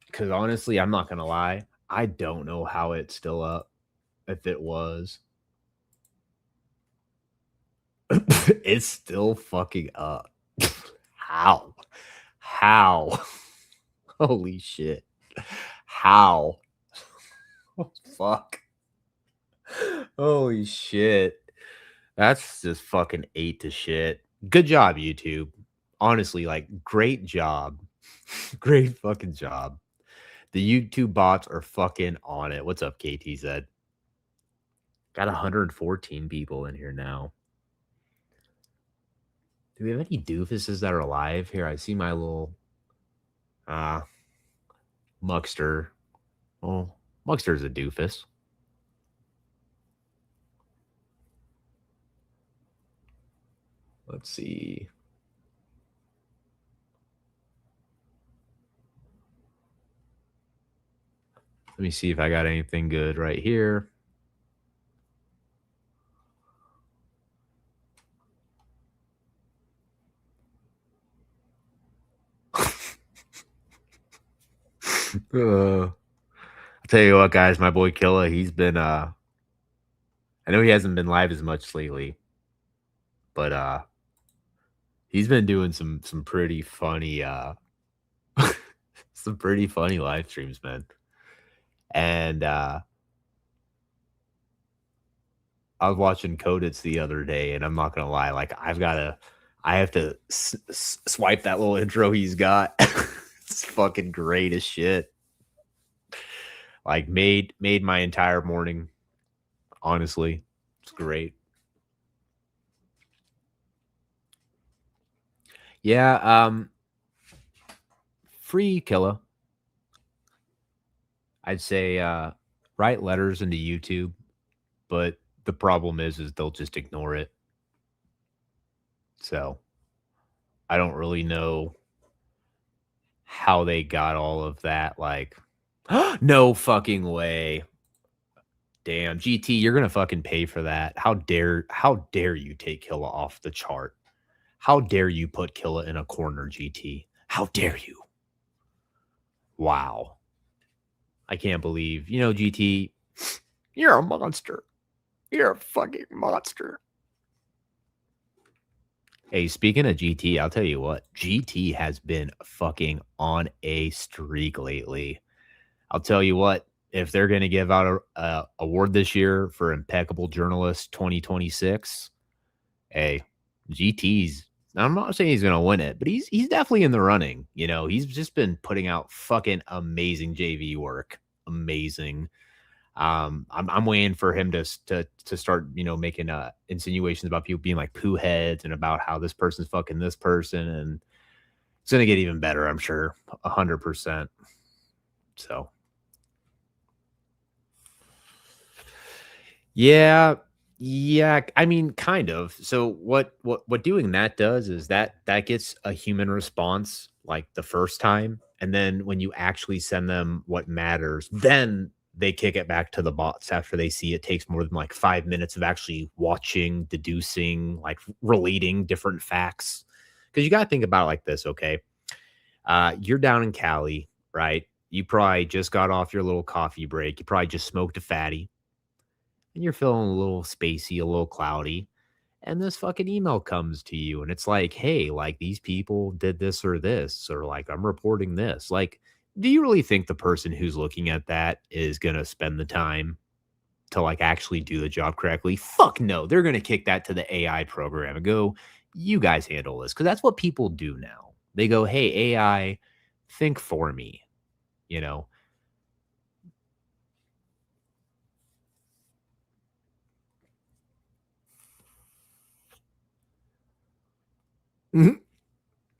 Because honestly, I'm not gonna lie, I don't know how it's still up. If it was, it's still fucking up. How? How? Holy shit! How? Oh, fuck! Holy shit! That's just fucking ate to shit. Good job, YouTube. Honestly, like, great job. Great fucking job. The YouTube bots are fucking on it. What's up, KTZ? Got 114 people in here now. Do we have any doofuses that are alive here? I see my little Muckster. Oh, Muckster's a doofus. Let's see. Let me see if I got anything good right here. I'll tell you what, guys, my boy Killa, he's been I know he hasn't been live as much lately, but he's been doing some pretty funny some pretty funny live streams, man. And I was watching Codits the other day, and I'm not gonna lie, like I have to swipe that little intro he's got. It's fucking great as shit. Like made my entire morning. Honestly, it's great. Yeah, free Killa. I'd say write letters into YouTube, but the problem is they'll just ignore it. So I don't really know how they got all of that. Like, no fucking way. Damn, GT, you're gonna fucking pay for that. How dare you take Killa off the chart? How dare you put Killa in a corner, GT? How dare you? Wow. I can't believe, GT, you're a monster. You're a fucking monster. Hey, speaking of GT, I'll tell you what, GT has been fucking on a streak lately. I'll tell you what, if they're going to give out a award this year for Impeccable Journalist 2026, hey, GT's, I'm not saying he's going to win it, but he's definitely in the running. He's just been putting out fucking amazing JV work. Amazing. I'm waiting for him to start, making insinuations about people being like poo heads and about how this person's fucking this person, and it's gonna get even better, I'm sure, 100%. So, yeah. I mean, kind of. So what doing that does is that gets a human response like the first time, And then when you actually send them what matters, then they kick it back to the bots after they see it takes more than like 5 minutes of actually watching, deducing, like relating different facts. Because you got to think about it like this, okay? You're down in Cali, right? You probably just got off your little coffee break. You probably just smoked a fatty and you're feeling a little spacey, a little cloudy. And this fucking email comes to you and it's like, hey, like these people did this, or like I'm reporting this. Like, do you really think the person who's looking at that is going to spend the time to like actually do the job correctly? Fuck no. They're going to kick that to the AI program and go, you guys handle this. Cause that's what people do now. They go, hey, AI, think for me, you know?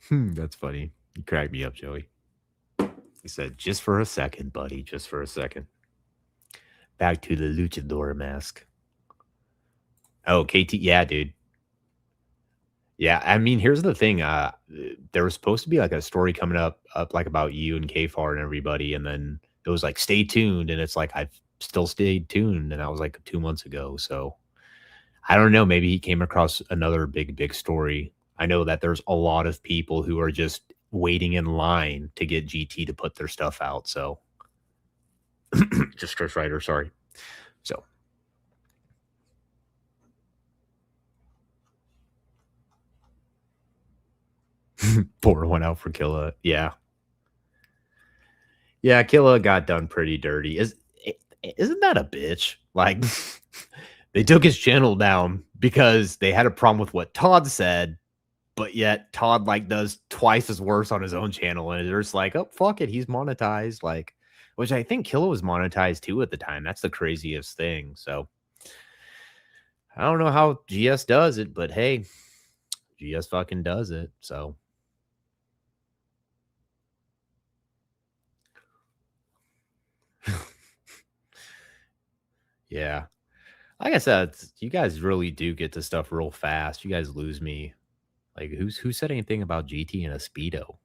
That's funny. You cracked me up, Joey. He said, just for a second, buddy, just for a second. Back to the luchador mask. Oh, KT. Yeah, dude. Yeah, I mean, here's the thing. There was supposed to be like a story coming up like about you and KFAR and everybody, and then it was like, stay tuned, and it's like I've still stayed tuned, and that was like 2 months ago. So I don't know. Maybe he came across another big story. I know that there's a lot of people who are just waiting in line to get GT to put their stuff out. So just Chris Ryder, sorry. So pour one out for Killa. Yeah. Yeah, Killa got done pretty dirty. Isn't that a bitch? Like they took his channel down because they had a problem with what Todd said, but yet Todd like does twice as worse on his own channel, and they're just like, oh fuck it, he's monetized. Like, which I think Killa was monetized too at the time. That's the craziest thing. So I don't know how GS does it, but hey, GS fucking does it. So yeah. Like I said, you guys really do get to stuff real fast. You guys lose me. Like, who said anything about GT and a Speedo?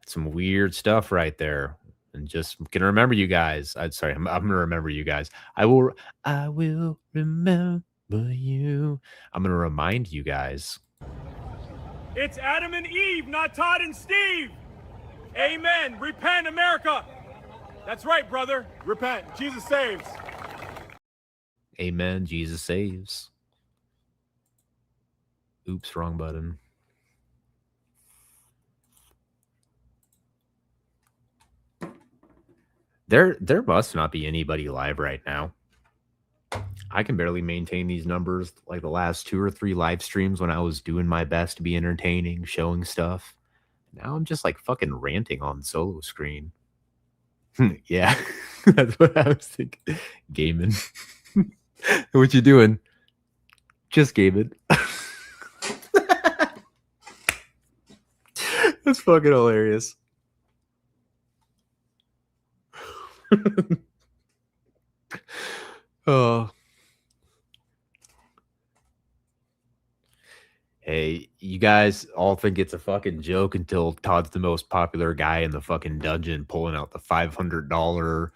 Some weird stuff right there. And just gonna remember you guys. I'm gonna remember you guys. I will remember you. I'm gonna remind you guys. It's Adam and Eve, not Todd and Steve. Amen. Repent, America. That's right, brother. Repent. Jesus saves. Amen. Jesus saves. Oops, wrong button. There must not be anybody live right now. I can barely maintain these numbers like the last 2 or 3 live streams when I was doing my best to be entertaining, showing stuff. Now I'm just like fucking ranting on solo screen. Yeah, that's what I was thinking. Gaming. What you doing? Just gaming. That's fucking hilarious. Oh. Hey, you guys all think it's a fucking joke until Todd's the most popular guy in the fucking dungeon pulling out the $500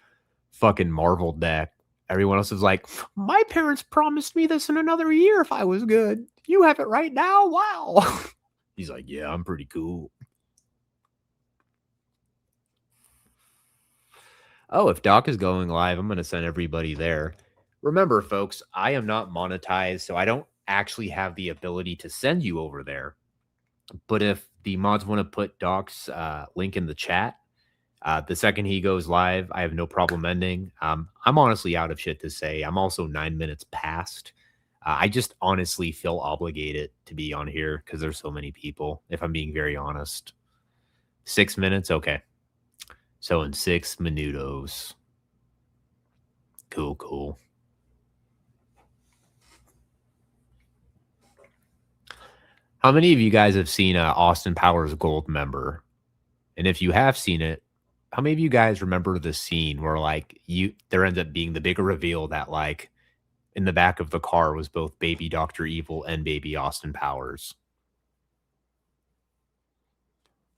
fucking Marvel deck. Everyone else is like, my parents promised me this in another year if I was good. You have it right now? Wow. He's like, yeah, I'm pretty cool. Oh, if Doc is going live, I'm going to send everybody there. Remember, folks, I am not monetized, so I don't actually have the ability to send you over there. But if the mods want to put Doc's link in the chat, the second he goes live, I have no problem ending. I'm honestly out of shit to say. I'm also 9 minutes past. I just honestly feel obligated to be on here because there's so many people, if I'm being very honest. 6 minutes? Okay. So in 6 minutos. Cool. How many of you guys have seen Austin Powers Gold Member? And if you have seen it, how many of you guys remember the scene where like there ends up being the bigger reveal that like in the back of the car was both baby Dr. Evil and baby Austin Powers?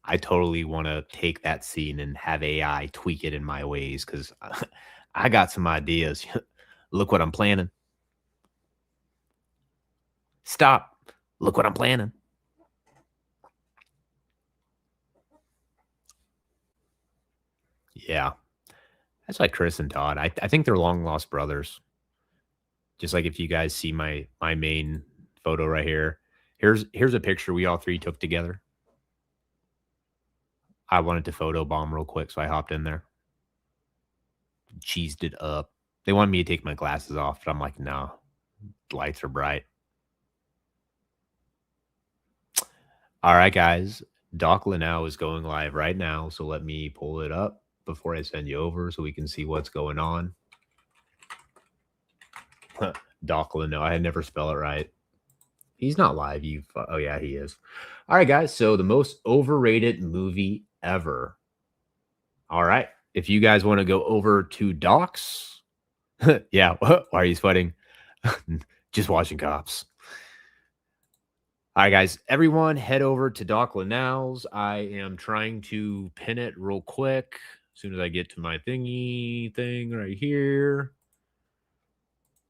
I totally want to take that scene and have AI tweak it in my ways because I got some ideas. Look what I'm planning. Stop. Look what I'm planning. Yeah. That's like Chris and Todd. I think they're long lost brothers. Just like if you guys see my main photo right here. Here's a picture we all three took together. I wanted to photo bomb real quick, so I hopped in there. Cheesed it up. They wanted me to take my glasses off, but I'm like, no. Lights are bright. All right, guys. Doc Linnell is going live right now, so let me pull it up before I send you over so we can see what's going on. Doc Linnell. I had never spell it right. He's not live. Oh yeah, he is. All right, guys. So the most overrated movie ever. All right. If you guys want to go over to Doc's, yeah. Why are you sweating? Just watching Cops. All right, guys. Everyone, head over to Doc Linnell's. I am trying to pin it real quick as soon as I get to my thingy thing right here.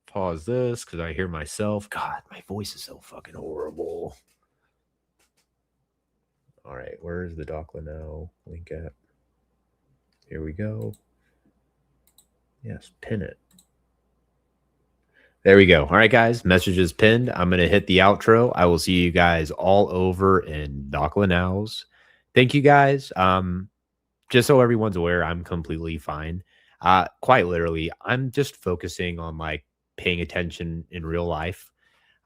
Pause this because I hear myself. God, my voice is so fucking horrible. All right, where's the Doc Linnell link at? Here we go. Yes, pin it. There we go. All right, guys, message is pinned. I'm going to hit the outro. I will see you guys all over in Doc Linnell's. Thank you, guys. Just so everyone's aware, I'm completely fine. Quite literally, I'm just focusing on like paying attention in real life.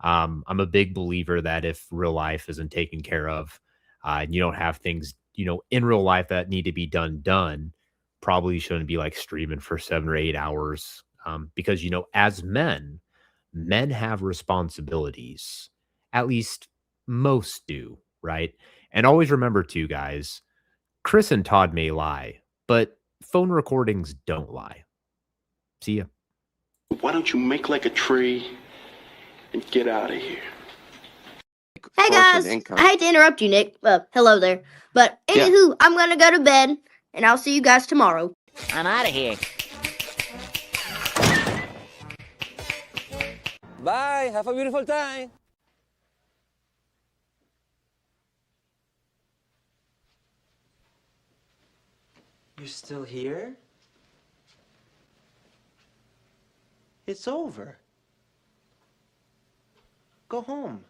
I'm a big believer that if real life isn't taken care of, and you don't have things, in real life that need to be done, probably shouldn't be like streaming for 7 or 8 hours. Because, as men have responsibilities. At least most do, right? And always remember too, guys, Chris and Todd may lie, but phone recordings don't lie. See ya. Why don't you make like a tree and get out of here? Hey guys, I hate to interrupt you, Nick. Hello there. But anywho, I'm gonna go to bed, and I'll see you guys tomorrow. I'm out of here. Bye. Have a beautiful time. You're still here? It's over. Go home.